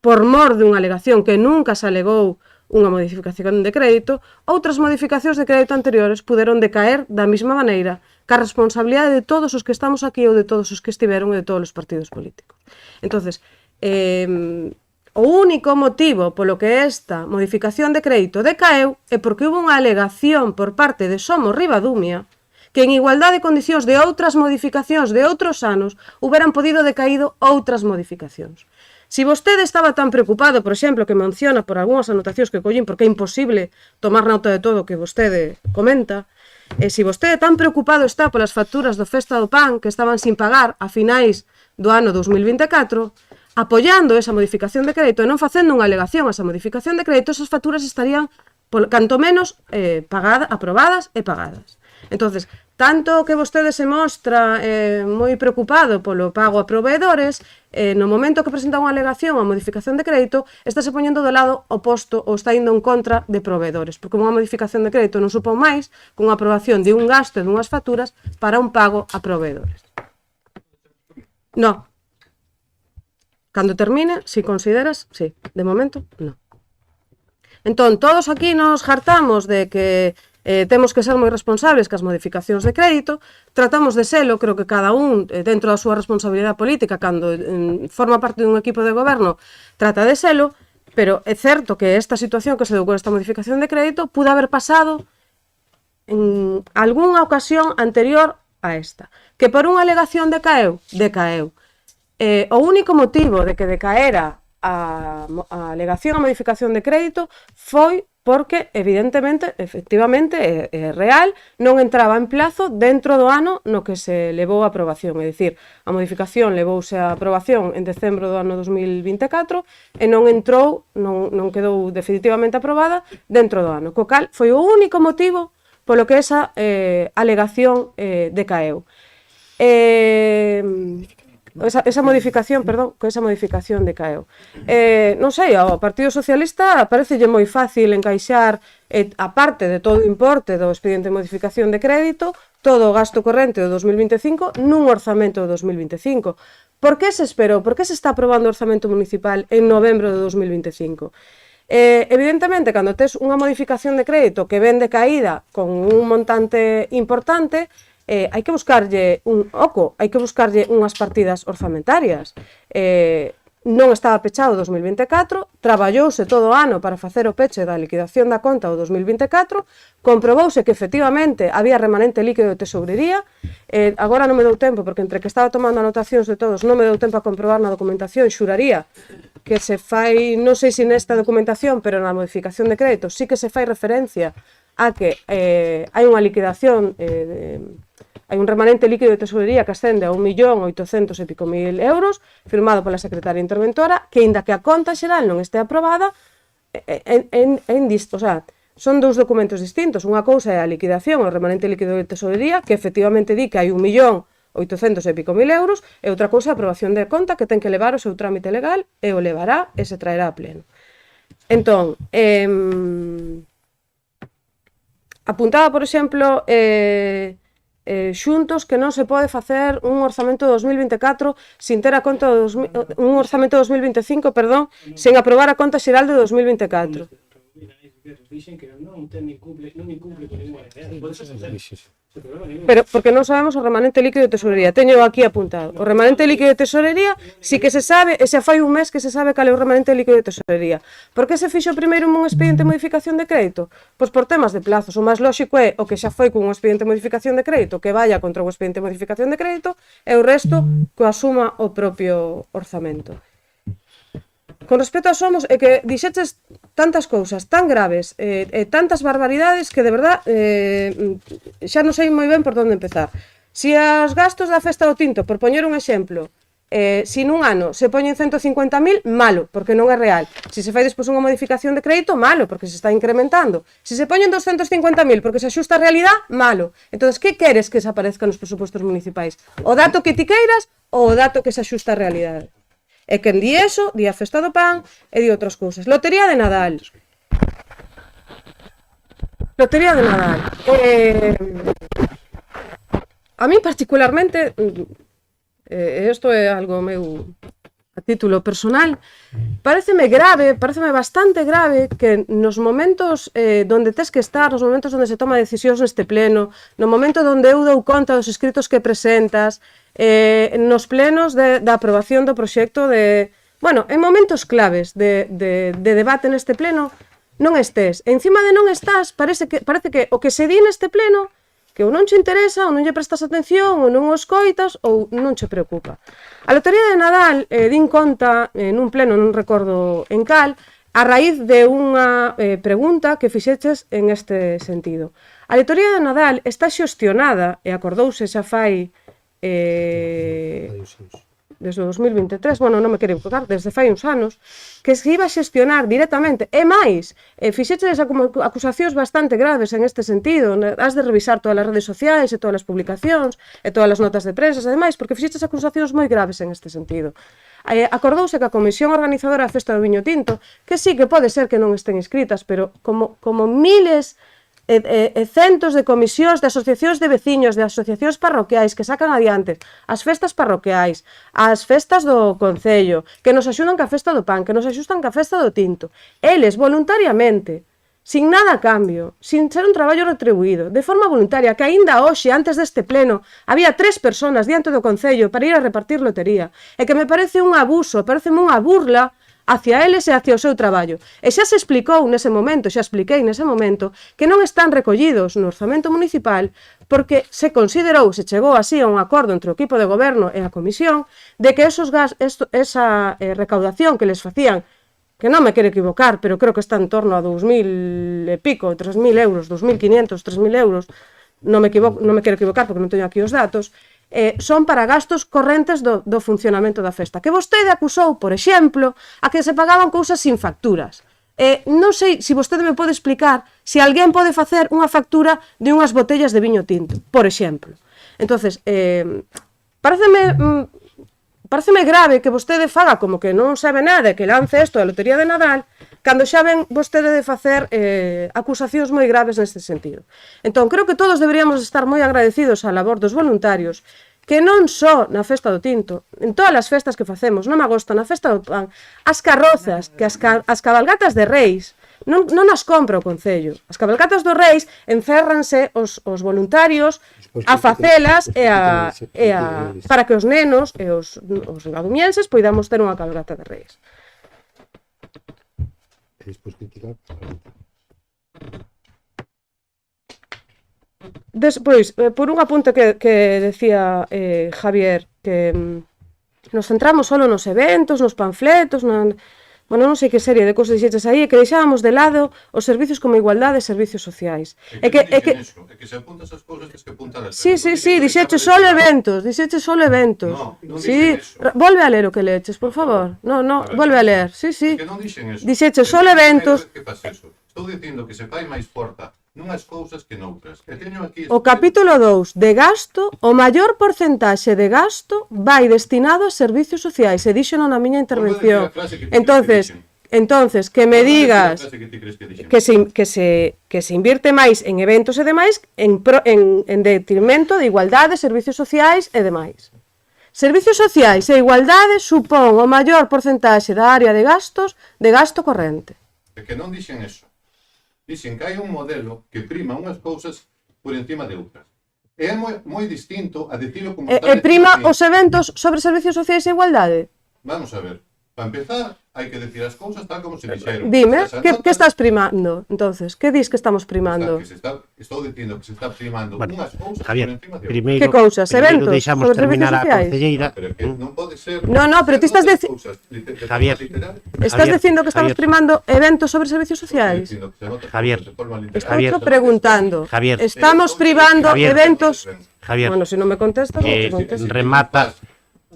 por mor dunha alegación que nunca se alegou unha modificación de crédito, outras modificacións de crédito anteriores puderon decaer da mesma maneira ca responsabilidade de todos os que estamos aquí ou de todos os que estiveron e de todos os partidos políticos. Entonces, o único motivo polo que esta modificación de crédito decaeu é porque hubo unha alegación por parte de Somos Ribadumia que en igualdade de condicións de outras modificacións de outros anos hubieran podido decaído outras modificacións. Si vostede estaba tan preocupado, por exemplo, que menciona por algunhas anotacións que collín, porque é imposible tomar nota de todo o que vostede comenta, e se vostede tan preocupado está polas facturas do Festa do Pan que estaban sin pagar a finais do ano 2024, apoiando esa modificación de crédito e non facendo unha alegación a esa modificación de crédito, esas facturas estarían, canto menos, aprobadas e pagadas. Entonces, tanto que vostede se mostra moi preocupado polo pago a proveedores, no momento que presenta unha alegación a modificación de crédito, estáse poñendo do lado oposto ou está indo en contra de proveedores, porque unha modificación de crédito non supón máis que unha aprobación de un gasto e dunhas facturas para un pago a proveedores. No. Cando termine, si consideras, sí. De momento, no. Entón, todos aquí nos hartamos de que temos que ser moi responsables cas modificacións de crédito, tratamos de selo, creo que cada un dentro da súa responsabilidade política cando forma parte dun equipo de goberno trata de selo, pero é certo que esta situación que se deu con esta modificación de crédito pudo haber pasado en algunha ocasión anterior a esta, que por unha alegación decaeu. O único motivo de que decaera a alegación a modificación de crédito foi porque, evidentemente, efectivamente, é real, non entraba en plazo dentro do ano no que se levou a aprobación. É dicir, a modificación levouse a aprobación en decembro do ano 2024 e non entrou, non quedou definitivamente aprobada dentro do ano. Co cal, foi o único motivo polo que esa alegación decaeu. Esa modificación decaeu. Non sei, ao Partido Socialista parecelle moi fácil encaixar a parte de todo o importe do expediente de modificación de crédito, todo o gasto corrente do 2025 nun orzamento do 2025. Por que se esperou? Por que se está aprobando o orzamento municipal en novembro de 2025? Evidentemente, cando tes unha modificación de crédito que ven decaída con un montante importante, hai que buscarlle un oco, hai que buscarlle unhas partidas orzamentarias. Non estaba pechado o 2024, traballouse todo o ano para facer o peche da liquidación da conta o 2024, comprobouse que efectivamente había remanente líquido de tesourería, agora non me dou tempo, porque entre que estaba tomando anotacións de todos non me dou tempo a comprobar na documentación, xuraría que se fai, non sei se nesta documentación, pero na modificación de crédito sí que se fai referencia a que hai unha liquidación hai un remanente líquido de tesourería que ascende a 1.800.000 euros, firmado pola secretaria interventora, que inda que a conta xeral non este aprobada, son dous documentos distintos. Unha cousa é a liquidación, o remanente líquido de tesourería, que efectivamente di que hai 1.800.000 euros, e outra cousa é a aprobación de conta, que ten que levar o seu trámite legal, e o levará e se traerá a pleno. Entón, apuntaba, por exemplo, xuntos que non se pode facer un orzamento de 2024 sin ter a conta un orzamento de 2025, perdón, sen aprobar a conta xeral de 2024. Pero porque non sabemos o remanente líquido de tesorería. Teño aquí apuntado. O remanente líquido de tesorería sí que se sabe, e xa fai un mes que se sabe cal é o remanente líquido de tesorería. Por que se fixo primeiro un expediente de modificación de crédito? Pois por temas de plazos. O máis lóxico é o que xa foi cun expediente de modificación de crédito que vaya contra o expediente de modificación de crédito e o resto que o asuma o propio orzamento. Con respecto a Somos, é que dixeches tantas cousas tan graves e tantas barbaridades que de verdad xa non sei moi ben por onde empezar. Si os gastos da Festa do Tinto, por poñer un exemplo, si nun ano se poñen 150.000, malo, porque non é real. Si se fai despois unha modificación de crédito, malo, porque se está incrementando. Si se poñen 250.000 porque se axusta a realidade, malo. Entón, que queres que se aparezca nos presupostos municipais? O dato que ti queiras ou o dato que se axusta a realidade? E quen di eso, di a Festa do Pan e di outras cousas. Lotería de Nadal. Lotería de Nadal. A mí particularmente, isto é algo meu a título personal, pareceme bastante grave que nos momentos donde tes que estar, nos momentos onde se toma decisións neste pleno, no momento onde eu dou conta dos escritos que presentas, nos plenos da aprobación do proxecto de... Bueno, en momentos claves de debate neste pleno, non estés. Encima de non estás, parece que o que se di neste pleno que ou non che interesa, ou non lle prestas atención, ou non o escoitas, ou non che preocupa. A lotería de Nadal din conta, nun pleno, non recordo en cal, a raíz de unha pregunta que fixeches en este sentido. A lotería de Nadal está xestionada, e acordouse xa fai desde o 2023, bueno, non me quero equivocar, desde fai uns anos, que se iba a xestionar directamente, e máis, fixeches acusacións bastante graves en este sentido, has de revisar todas as redes sociais e todas as publicacións e todas as notas de prensa e demais, porque fixeches acusacións moi graves en este sentido. Acordouse que a Comisión Organizadora da Festa do Viño Tinto, que sí que pode ser que non estén inscritas, pero como miles centos de comisións, de asociacións de veciños, de asociacións parroquiais que sacan adiante as festas parroquiais, as festas do Concello, que nos axudan ca festa do pan, que nos axudan ca festa do tinto. Eles, voluntariamente, sin nada a cambio, sin ser un traballo retribuído, de forma voluntaria, que aínda hoxe, antes deste pleno, había 3 personas diante do Concello para ir a repartir lotería, e que me parece un abuso, pareceme unha burla hacia eles e hacia o seu traballo. E xa se explicou nese momento, xa expliquei nese momento, que non están recollidos no orzamento municipal porque se considerou, se chegou así a un acordo entre o equipo de goberno e a comisión, de que esa recaudación que les facían, que non me quero equivocar, pero creo que está en torno a 2.000 e pico, 3.000 euros, 2.500, 3.000 euros, non me quero equivocar porque non teño aquí os datos, son para gastos correntes do funcionamento da festa. Que vostede acusou, por exemplo, a que se pagaban cousas sin facturas. Non sei se vostede me pode explicar se alguén pode facer unha factura de unhas botellas de viño tinto, por exemplo. Entonces, pareceme grave que vostede faga como que non sabe nada e que lance isto da lotería de Nadal, cando xa ven vostede de facer acusacións moi graves neste sentido. Entón, creo que todos deberíamos estar moi agradecidos á labor dos voluntarios, que non só na festa do tinto, en todas as festas que facemos, non agosto, na festa do pan, as carrozas, que as cabalgatas de Reis, non as compra o Concello. As cabalgatas dos Reis encérranse os voluntarios a facelas para que os nenos e os gadumienses poidamos ter unha cabalgata de Reis. Despois criticar. Despois, por un apunte que decía Javier, que nos centramos solo nos eventos, nos panfletos, bueno, non sei que serie de cousas dixeches aí, e que deixábamos de lado os servicios como igualdade e servicios sociais. É que se apuntas as cousas que apuntar. Sí, dixeches solo eventos, Non sí, dixen eso. Volve a ler o que leches, por favor. No, volve a ler, sí. Que non dixen eso. Dixeches solo eventos. Que faz eso? Estou dicindo que se fai máis forta nunhas cousas que noutras. E teño aquí... O capítulo 2 de gasto, o maior porcentaxe de gasto vai destinado a servicios sociais, e díxeno na miña intervención. Entonces, que me digas que se invierte máis en eventos e demais en detrimento de igualdade, servicios sociais e demais. Servicios sociais e igualdade supón o maior porcentaxe da área de gasto corrente. É que non dixen eso. Dixen que hai un modelo que prima unhas cousas por encima de outras. É moi distinto a dicilo como tal. E prima os eventos sobre servicios sociais e igualdade? Vamos a ver. Para empezar, hai que decir as cousas tal como se dixeron. Dime, que estás primando, entonces? Que dis que estamos primando? Estou dicindo que se está primando unhas cousas Javier, por encima de outras. Que cousas? Eventos? Deixamos terminar a concelleira. Pero que non pode ser... No, pero ti estás dicindo... Javier, estás dicindo que estamos primando eventos sobre servicios sociais? Javier, Estou preguntando. Javier, estamos privando eventos... Javier, bueno, se non me contestas, non te contestas. Remata...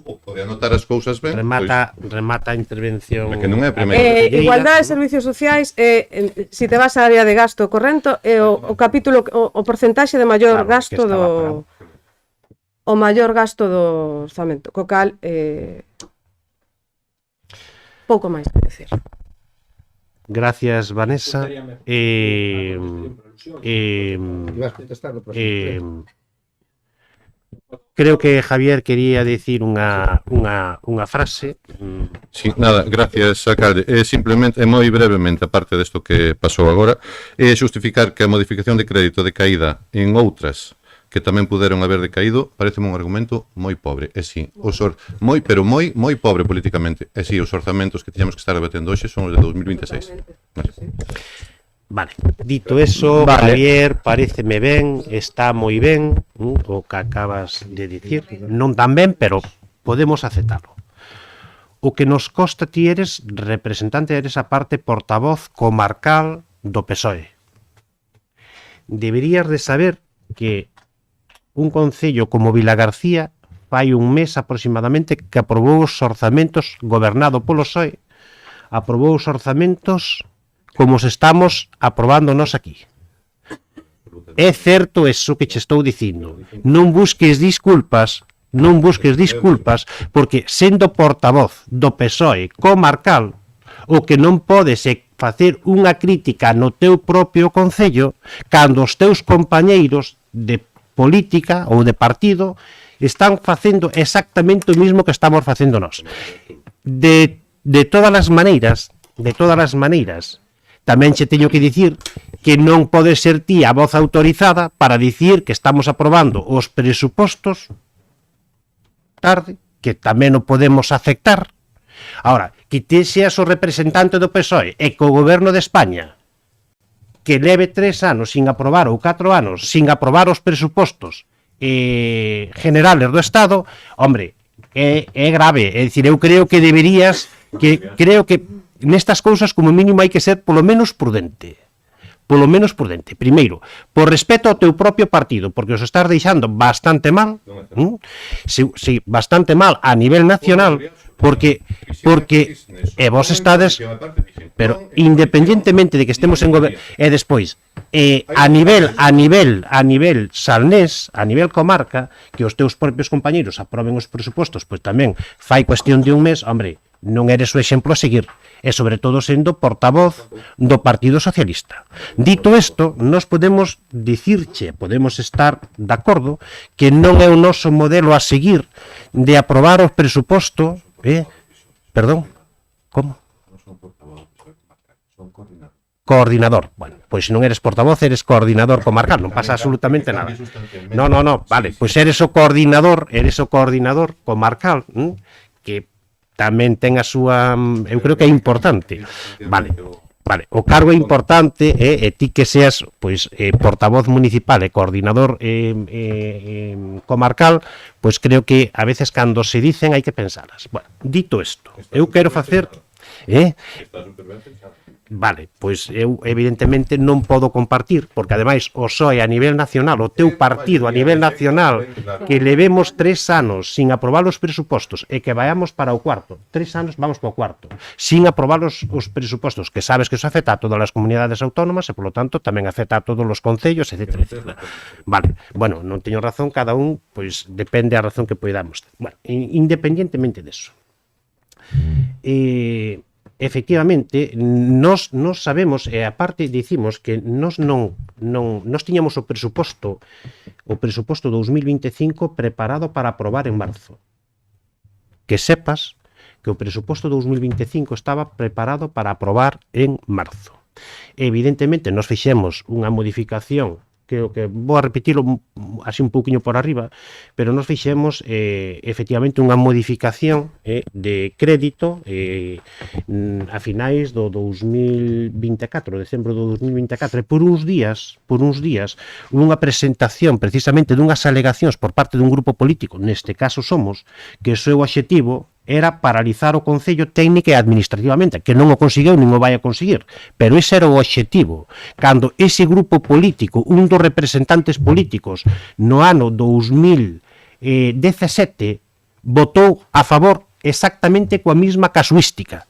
Pode anotar as cousas ben. Remata a intervención. Que non é primeiro. Igualdade de servicios sociais, se te vas á área de gasto corrente, o capítulo, o porcentaxe de maior gasto do... O maior gasto do orzamento. Co cal, pouco máis que decir. Gracias, Vanessa. Creo que Javier quería decir unha frase. Sí, nada, gracias, alcalde. Simplemente, moi brevemente, aparte desto que pasou agora, xustificar que a modificación de crédito de caída en outras que tamén puderon haber decaído, pareceme un argumento moi pobre. E si, pero moi pobre políticamente. E si, os orzamentos que teñamos que estar debatendo hoxe son os de 2026. Vale, dito eso, Vale. Javier, pareceme ben, está moi ben, o que acabas de dicir, non tan ben, pero podemos aceptarlo. O que nos consta ti eres representante, eres a parte portavoz comarcal do PSOE. Deberías de saber que un concello como Vilagarcía fai un mes aproximadamente que aprobou os orzamentos, gobernado polo PSOE, aprobou os orzamentos como os estamos aprobando nós aquí. É certo eso que che estou dicindo. Non busques disculpas, porque sendo portavoz do PSOE comarcal, o que non podes é facer unha crítica no teu propio concello cando os teus compañeiros de política ou de partido están facendo exactamente o mismo que estamos facendo nós. De todas as maneiras, tamén che teño que dicir que non pode ser ti a voz autorizada para dicir que estamos aprobando os presupostos tarde, que tamén o podemos aceptar. Ahora, que ti seas o representante do PSOE e que o goberno de España que leve 3 anos sin aprobar ou 4 anos sin aprobar os presupostos generales do Estado, hombre, é grave. É dicir, eu creo que deberías, creo que nestas cousas como mínimo hai que ser polo menos prudente. Primeiro, por respeto ao teu propio partido, porque os estás deixando bastante mal, sí, bastante mal a nivel nacional, porque vos estades, pero independentemente de que estemos en goberno, e despois a nivel salnés, a nivel comarca, que os teus propios compañeiros aproben os presupostos, pois tamén fai cuestión de un mes, hombre, non eres o exemplo a seguir, e sobre todo sendo portavoz do Partido Socialista. Dito isto, nós podemos dicirche, podemos estar de acordo que non é o noso modelo a seguir de aprobar os presupostos, perdón, como? Coordinador. Bueno, pois se non eres portavoz, eres coordinador comarcal, non pasa absolutamente nada. No, vale, pois eres o coordinador comarcal, que tamén ten a súa, eu creo que é importante. Vale, o cargo é importante, e ti que seas pois portavoz municipal e coordinador comarcal, pois creo que a veces cando se dicen hai que pensalas. Bueno, dito isto, eu quero facer vale, pois eu evidentemente non podo compartir, porque ademais o PSOE a nivel nacional, o teu partido a nivel nacional, que levemos 3 anos sin aprobar os presupostos e que vayamos para o cuarto, 3 anos vamos para o cuarto, sin aprobar os presupostos, que sabes que eso afecta a todas as comunidades autónomas e, polo tanto, tamén afecta a todos os concellos, etc. Vale, bueno, non teño razón, cada un, pois, depende a razón que poidamos ter. Bueno, independientemente deso. Efectivamente, nos sabemos, e aparte dicimos que nos tiñamos o presuposto 2025 preparado para aprobar en marzo. Que sepas que o presuposto 2025 estaba preparado para aprobar en marzo. Evidentemente, nos fixemos unha modificación, que vou a repetirlo así un pouquiño por arriba, pero nos fixemos efectivamente unha modificación de crédito a finais do 2024, decembro do 2024, e por uns días unha presentación precisamente dunhas alegacións por parte dun grupo político, neste caso Somos, que o seu obxectivo era paralizar o Concello técnica e administrativamente, que non o conseguiu nin o vai a conseguir, pero ese era o obxectivo. Cando ese grupo político, un dos representantes políticos no ano 2017 votou a favor exactamente coa mesma casuística,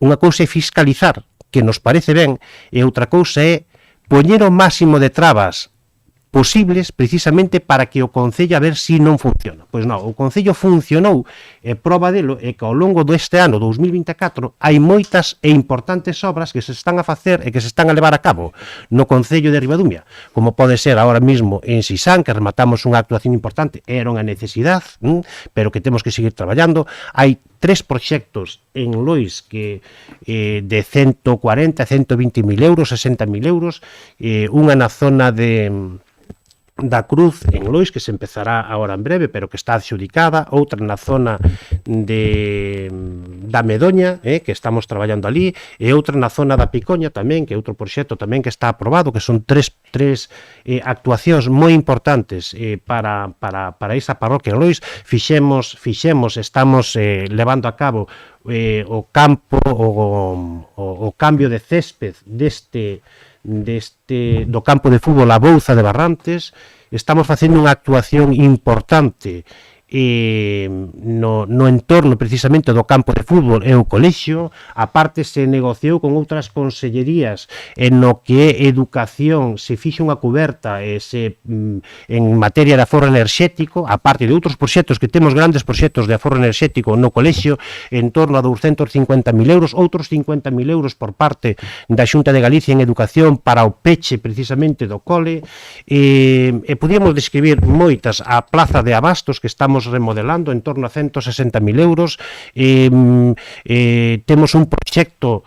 unha cousa é fiscalizar, que nos parece ben, e outra cousa é poñer o máximo de trabas posibles precisamente para que o Concello a ver si non funciona. Pois non, o Concello funcionou, e prova delo é que ao longo deste ano 2024 hai moitas e importantes obras que se están a facer e que se están a levar a cabo no Concello de Ribadumia, como pode ser agora mesmo en Sisán, que rematamos unha actuación importante, era unha necesidade, pero que temos que seguir traballando. Hai 3 proxectos en Lois que de 140, 120.000 euros, 60.000 euros, unha na zona da Cruz en Lois, que se empezará agora en breve, pero que está adxudicada, outra na zona da Medoña, que estamos traballando ali, e outra na zona da Picoña tamén, que é outro proxecto tamén que está aprobado, que son tres actuacións moi importantes para esa parroquia en Lois. Estamos levando a cabo o campo, o cambio de césped do campo de fútbol a Bouza de Barrantes. Estamos facendo unha actuación importante no entorno precisamente do campo de fútbol e o colexio. A parte se negociou con outras consellerías en no que é educación, se fixe unha cuberta en materia de aforro enerxético, a parte de outros proxectos que temos, grandes proxectos de aforro enerxético no colexio, en torno a 250.000 euros, outros 50.000 euros por parte da Xunta de Galicia en educación para o peche precisamente do cole, e podíamos describir moitas. A Plaza de Abastos, que estamos remodelando, en torno a 160.000 euros. Temos un proxecto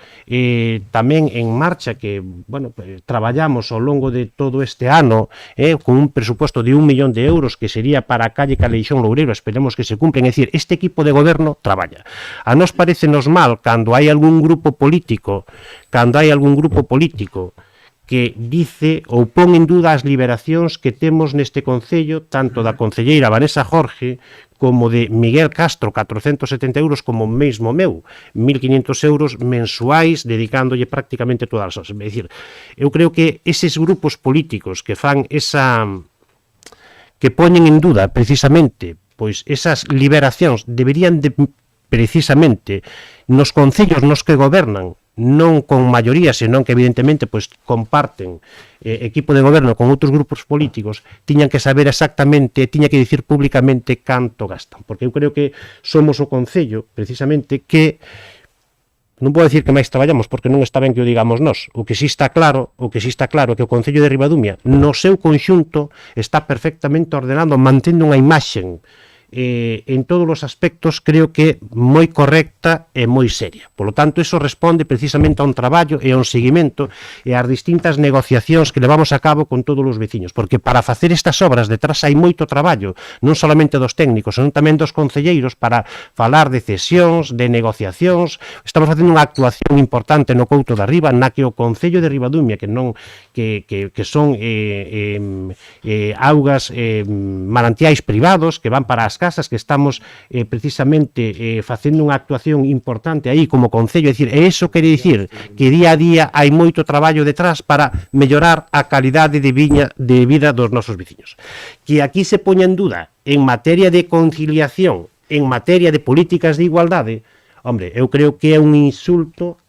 tamén en marcha que, bueno, traballamos ao longo de todo este ano, con un presupuesto de 1 millón de euros que sería para a calle Caleixón Loureiro. Esperemos que se cumplen. É dicir, este equipo de goberno traballa. A nos parecenos mal cando hai algún grupo político que dice ou pon en duda as liberacións que temos neste Concello, tanto da concelleira Vanessa Jorge como de Miguel Castro, 470 euros, como mesmo meu, 1.500 euros mensuais, dedicándolle prácticamente todas as horas. É dicir, eu creo que eses grupos políticos que fan que poñen en duda precisamente pois esas liberacións deberían de precisamente nos concellos nos que gobernan, non con maioría, senón que evidentemente pois comparten equipo de goberno con outros grupos políticos, tiñan que saber exactamente, tiña que dicir públicamente canto gastan, porque eu creo que somos o concello precisamente que non vou dicir que máis traballamos, porque non está ben que o digamos nós. O que si está claro é que o Concello de Ribadumia no seu conxunto está perfectamente ordenado, mantendo unha imaxen en todos os aspectos, creo que moi correcta e moi seria. Por lo tanto, iso responde precisamente a un traballo e a un seguimento e ás distintas negociacións que levamos a cabo con todos os veciños, porque para facer estas obras detrás hai moito traballo, non solamente dos técnicos, senón tamén dos concelleiros, para falar de cesións, de negociacións. Estamos facendo unha actuación importante no Couto de Arriba, na que o Concello de Ribadumia, que son augas, manantiais privados que van para as casas, que estamos precisamente facendo unha actuación importante aí como Concello. É dicir, e iso quere dicir que día a día hai moito traballo detrás para mellorar a calidade de vida dos nosos veciños. Que aquí se poña en duda en materia de conciliación, en materia de políticas de igualdade, hombre, eu creo que é un insulto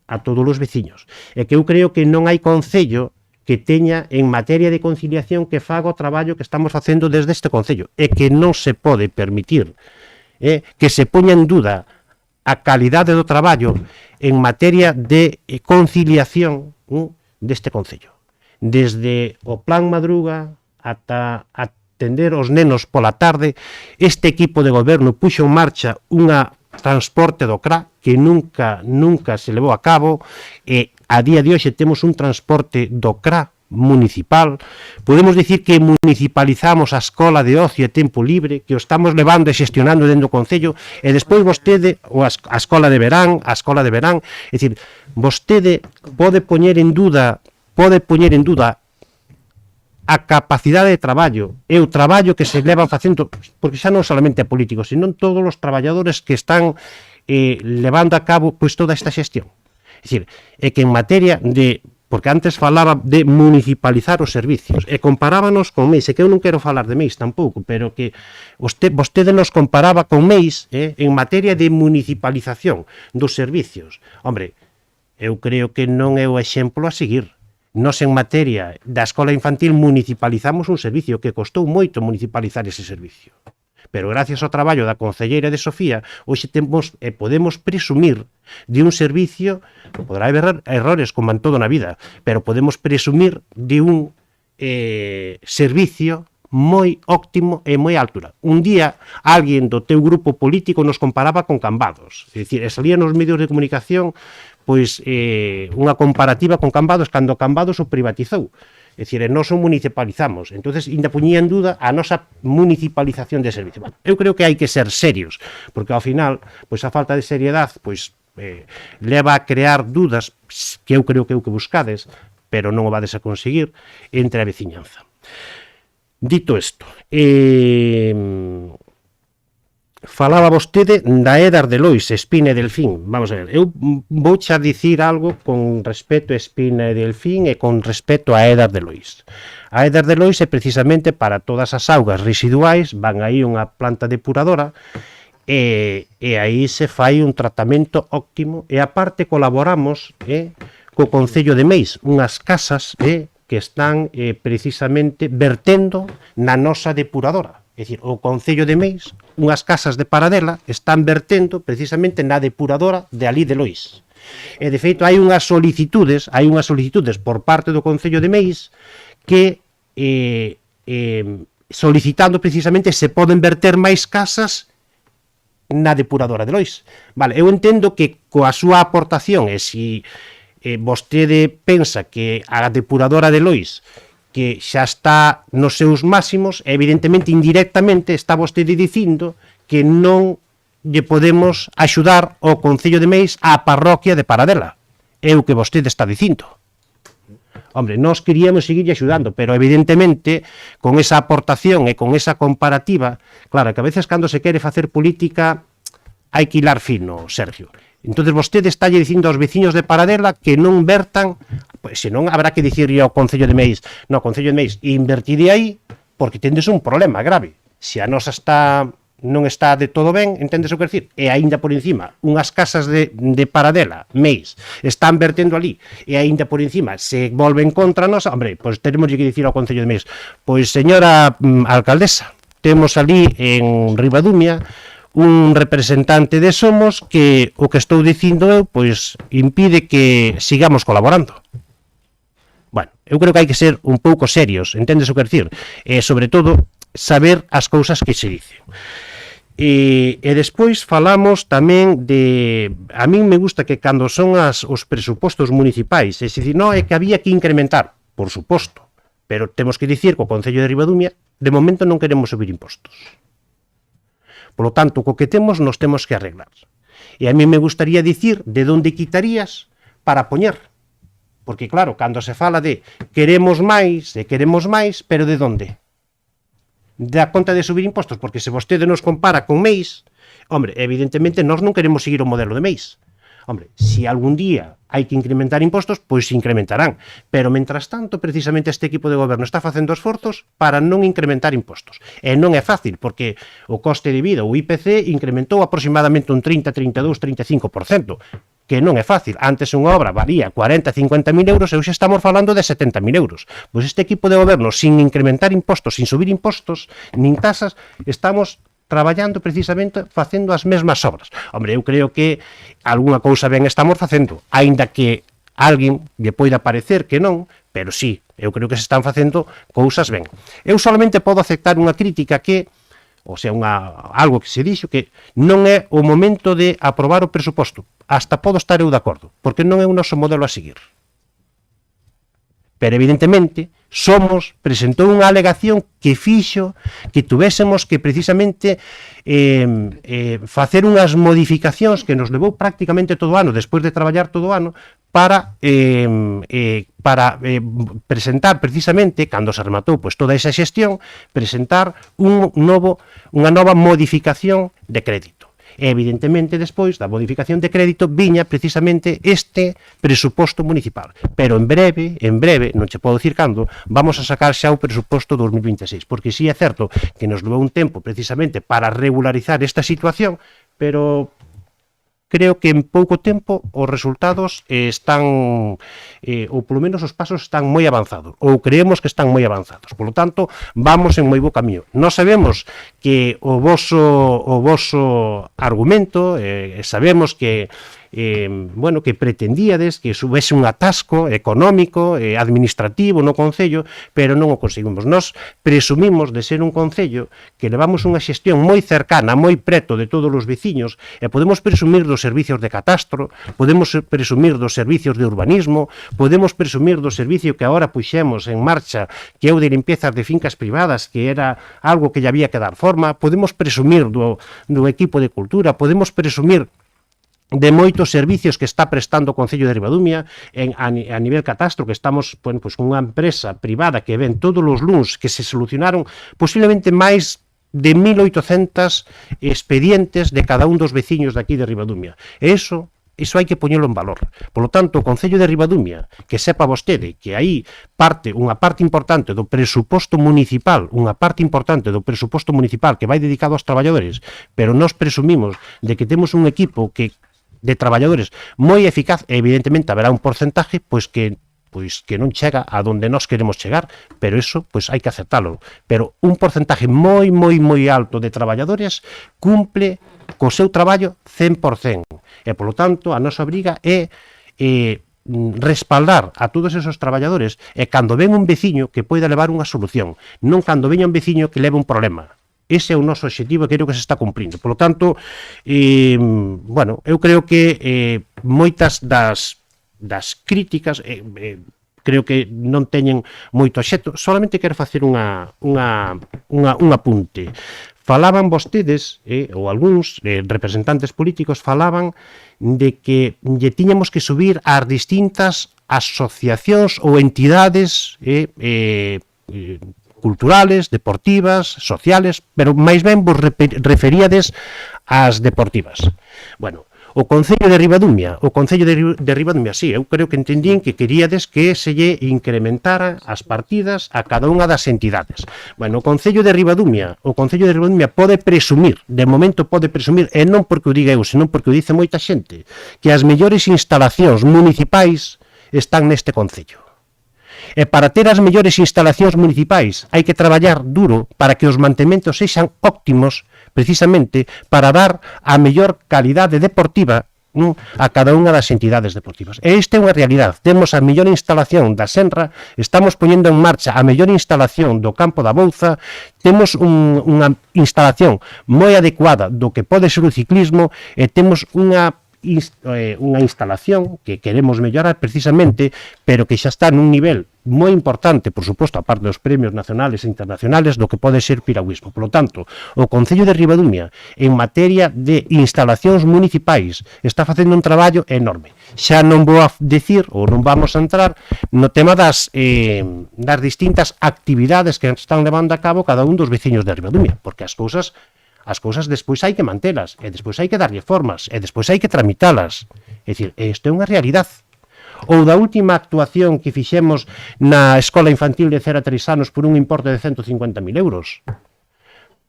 a todos os veciños. E que eu creo que non hai concello que teña en materia de conciliación que faga o traballo que estamos facendo desde este Concello, e que non se pode permitir que se poña en duda a calidade do traballo en materia de conciliación deste Concello. Desde o Plan Madruga ata atender os nenos pola tarde, este equipo de goberno puxo en marcha unha transporte do CRA que nunca se levou a cabo, e a día de hoxe temos un transporte do CRA municipal. Podemos dicir que municipalizamos a escola de ocio e tempo libre, que o estamos levando e xestionando dentro do Concello, e despois vostede, ou a escola de verán, é dicir, vostede pode poñer en duda a capacidade de traballo e o traballo que se leva facendo, porque xa non solamente a políticos, senón todos os traballadores que están levando a cabo pois toda esta xestión. É dicir, é que en materia de, porque antes falaba de municipalizar os servicios e comparábanos con MEIS, e que eu non quero falar de MEIS tampouco, pero que vostede nos comparaba con MEIS en materia de municipalización dos servicios. Hombre, eu creo que non é o exemplo a seguir, Nós en materia da escola infantil municipalizamos un servicio que costou moito municipalizar ese servicio. Pero gracias ao traballo da concelleira de Sofía, hoxe temos e podemos presumir de un servicio, podrá haber errores como en todo na vida, pero podemos presumir de un servicio moi óptimo e moi altura. Un día, alguén do teu grupo político nos comparaba con Cambados. É dicir, salía nos medios de comunicación pois unha comparativa con Cambados cando Cambados o privatizou. É dicir, nós o municipalizamos. Entonces, ainda puñía en duda a nosa municipalización de servicio. Bueno, eu creo que hai que ser serios, porque ao final, pois a falta de seriedade, pois leva a crear dudas que eu creo que é o que buscades, pero non o vades a conseguir entre a veciñanza. Dito isto, falaba vostede da Edar de Lois, Espina e Delfín. Vamos a ver, eu vou xa dicir algo con respecto a Espina e Delfín e con respecto a Edar de Lois. A Edar de Lois é precisamente para todas as augas residuais, van aí unha planta depuradora e aí se fai un tratamento óptimo e aparte colaboramos co Concello de Meis, unhas casas que están precisamente vertendo na nosa depuradora. É dicir, o Concello de Meis, unhas casas de Paradela, están vertendo precisamente na depuradora de alí de Lois. E, de feito, hai unhas solicitudes por parte do Concello de Meis que, solicitando precisamente se poden verter máis casas na depuradora de Lois. Vale, eu entendo que coa súa aportación, e se vostede pensa que a depuradora de Lois que xa está nos seus máximos, evidentemente, indirectamente, está vostede dicindo que non lle podemos axudar ao Concello de Meis á parroquia de Paradela. É o que vostede está dicindo. Hombre, nós queríamos seguir axudando, pero evidentemente, con esa aportación e con esa comparativa, claro, que a veces cando se quere facer política hai que hilar fino, Sergio. Entonces vostede está dicindo aos veciños de Paradela que non vertan, pois senón habrá que dicirlle ao Concello de Meis, no, Concello de Meis, invertide aí porque tendes un problema grave. Se a nosa non está de todo ben, entendes o que decir? E aínda por encima, unhas casas de Paradela, Meis, están vertendo ali, e aínda por encima se volven contra nós, hombre, pois teremos que dicir ao Concello de Meis, pois señora alcaldesa, temos ali en Ribadumia un representante de Somos que o que estou dicindo eu, pois, impide que sigamos colaborando. Bueno, eu creo que hai que ser un pouco serios, entendes o que decir? E, sobre todo, saber as cousas que se dicen. E despois falamos tamén de... A min me gusta que cando son os presupostos municipais, é dicir, non, é que había que incrementar, por suposto, pero temos que dicir que o Concello de Ribadumia, de momento non queremos subir impostos. Por lo tanto, co que temos, nos temos que arreglar. E a mí me gustaría dicir de onde quitarías para poñer. Porque, claro, cando se fala de queremos máis, pero de onde? Da conta de subir impostos, porque se vostede nos compara con Meis, hombre, evidentemente nós non queremos seguir o modelo de Meis. Hombre, se algún día hai que incrementar impostos, pois se incrementarán. Pero, mentras tanto, precisamente este equipo de goberno está facendo esforzos para non incrementar impostos. E non é fácil, porque o coste de vida, o IPC, incrementou aproximadamente un 30, 32, 35%, que non é fácil. Antes unha obra valía 40, 50 mil euros e hoxe estamos falando de 70 mil euros. Pois este equipo de goberno, sin incrementar impostos, sin subir impostos, nin tasas, estamos traballando precisamente facendo as mesmas obras. Hombre, eu creo que algunha cousa ben estamos facendo, aínda que alguén lle poida parecer que non, pero sí, eu creo que se están facendo cousas ben. Eu solamente podo aceptar unha crítica que, ou sea, algo que se dixo, que non é o momento de aprobar o presuposto. Hasta podo estar eu de acordo, porque non é o noso modelo a seguir. Pero, evidentemente, Somos presentou unha alegación que fixo que tuvésemos que precisamente facer unhas modificacións que nos levou prácticamente todo o ano, despois de traballar todo o ano, para presentar precisamente, cando se rematou pois, toda esa xestión, presentar unha nova modificación de crédito. E, evidentemente, despois da modificación de crédito viña precisamente este presuposto municipal. Pero en breve, non che podo dicir cando, vamos a sacar xa o presuposto 2026, porque sí é certo que nos levou un tempo precisamente para regularizar esta situación, pero creo que en pouco tempo os resultados están, ou polo menos os pasos están moi avanzados, ou creemos que están moi avanzados. Polo tanto, vamos en moi bo camiño. Nós sabemos que o voso argumento, sabemos que bueno, que pretendíades que subese un atasco económico, administrativo no Concello, pero non o conseguimos. Nós presumimos de ser un Concello que levamos unha xestión moi cercana, moi preto de todos os veciños, e podemos presumir dos servicios de catastro, podemos presumir dos servicios de urbanismo, podemos presumir do servicio que agora puxemos en marcha, que é o de limpiezas de fincas privadas, que era algo que lle había que dar forma, podemos presumir do equipo de cultura, podemos presumir de moitos servicios que está prestando o Concello de Ribadumia a nivel catastro, que estamos con unha empresa privada que ven todos os luns que se solucionaron posiblemente máis de 1.800 expedientes de cada un dos veciños de aquí de Ribadumia. E iso hai que poñelo en valor. Por lo tanto, o Concello de Ribadumia, que sepa vostede que aí unha parte importante do presuposto municipal, que vai dedicado aos traballadores, pero nós presumimos de que temos un equipo de traballadores moi eficaz, e evidentemente haberá un porcentaje que non chega a donde nós queremos chegar, pero eso hai que aceptalo. Pero un porcentaje moi alto de traballadores cumple co seu traballo 100%. E, polo tanto, a nosa obriga é respaldar a todos esos traballadores e cando ven un veciño que poida levar unha solución, non cando veña un veciño que leve un problema. Ese é o noso obxectivo e creo que se está cumprindo. Por lo tanto, bueno, eu creo que moitas das críticas creo que non teñen moito obxecto. Solamente quero facer un apunte. Falaban vostedes, ou algúns representantes políticos falaban de que lle tiñamos que subir ás distintas asociacións ou entidades culturales, deportivas, sociales, pero máis ben vos referíades ás deportivas. Bueno, o Concello de Ribadumia, sí, eu creo que entendín que queríades que se lle incrementara as partidas a cada unha das entidades. Bueno, o Concello de Ribadumia pode presumir, de momento pode presumir, e non porque o diga eu, senón porque o dice moita xente, que as mellores instalacións municipais están neste Concello. E para ter as mellores instalacións municipais hai que traballar duro para que os mantementos sexan óptimos, precisamente para dar a mellor calidade deportiva a cada unha das entidades deportivas. E esta é unha realidade. Temos a mellor instalación da Senra, estamos poñendo en marcha a mellor instalación do Campo da Bouza, temos unha instalación moi adecuada do que pode ser o ciclismo e temos unha instalación que queremos mellorar precisamente, pero que xa está nun nivel moi importante, por suposto, aparte dos premios nacionales e internacionales, do que pode ser piragüismo. Por lo tanto, o Concello de Ribadumia, en materia de instalacións municipais, está facendo un traballo enorme. Xa non vou a decir, ou non vamos a entrar, no tema das distintas actividades que están levando a cabo cada un dos veciños de Ribadumia, porque as cousas despois hai que mantelas, e despois hai que darlle formas, e despois hai que tramitalas. É dicir, isto é unha realidade. Ou da última actuación que fixemos na Escola Infantil de 0 a 3 anos por un importe de 150.000 euros,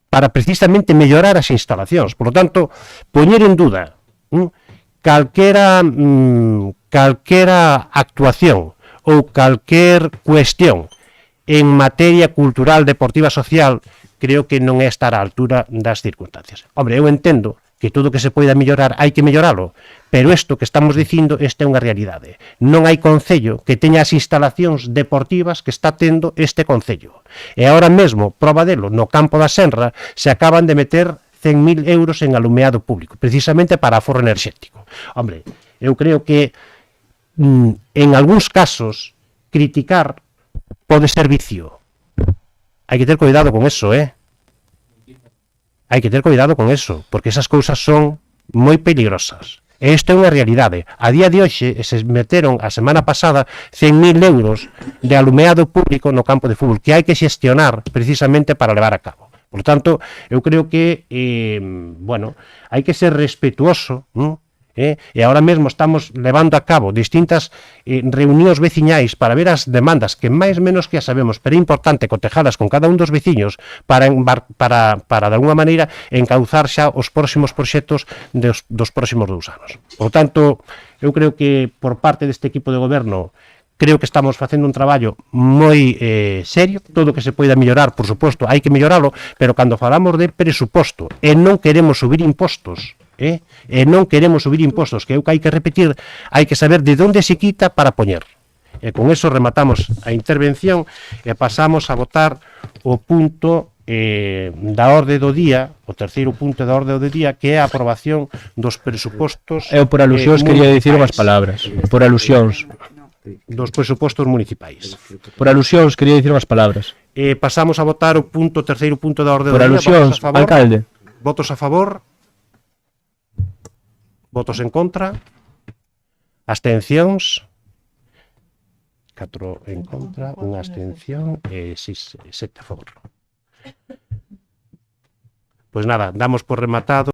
para precisamente mellorar as instalacións. Por lo tanto, poñer en duda calquera actuación ou calquer cuestión en materia cultural, deportiva, social, creo que non é estar á altura das circunstancias. Hombre, eu entendo que todo o que se poida mellorar hai que melloralo, pero isto que estamos dicindo, esta é unha realidade. Non hai concello que teña as instalacións deportivas que está tendo este concello. E agora mesmo, proba delo, no Campo da Senra se acaban de meter 100.000 euros en alumeado público, precisamente para aforro enerxético. Hombre, eu creo que en algúns casos criticar pode ser vicio. Hai que ter cuidado con eso, Hai que ter cuidado con eso, porque esas cousas son moi peligrosas. E isto é unha realidade. A día de hoxe se meteron a semana pasada 100.000 euros de alumeado público no campo de fútbol, que hai que xestionar precisamente para levar a cabo. Por tanto, eu creo que, bueno, hai que ser respetuoso E agora mesmo estamos levando a cabo distintas reunións veciñais para ver as demandas que máis menos que as sabemos, pero é importante cotejadas con cada un dos veciños para de alguma maneira encauzar xa os próximos proxectos dos próximos 2 anos. Por tanto, eu creo que por parte deste equipo de goberno creo que estamos facendo un traballo moi serio, todo o que se poida mellorar, por suposto, hai que melloralo, pero cando falamos de presuposto e non queremos subir impostos, e non queremos subir impostos, que é o que hai que repetir, hai que saber de onde se quita para poñer. E con eso rematamos a intervención e pasamos a votar o punto da orde do día, o terceiro punto da orde do día, que é a aprobación dos presupostos Eu por alusións quería dicir unhas palabras. Por alusións. Dos presupostos municipais. Por alusións quería dicir unhas palabras. Pasamos a votar o terceiro punto da orde do Por día. alusións, alcalde. Votos a favor? Votos en contra? Abstencións? 4 en contra, unha abstención e 7 a favor. Pois nada, damos por rematado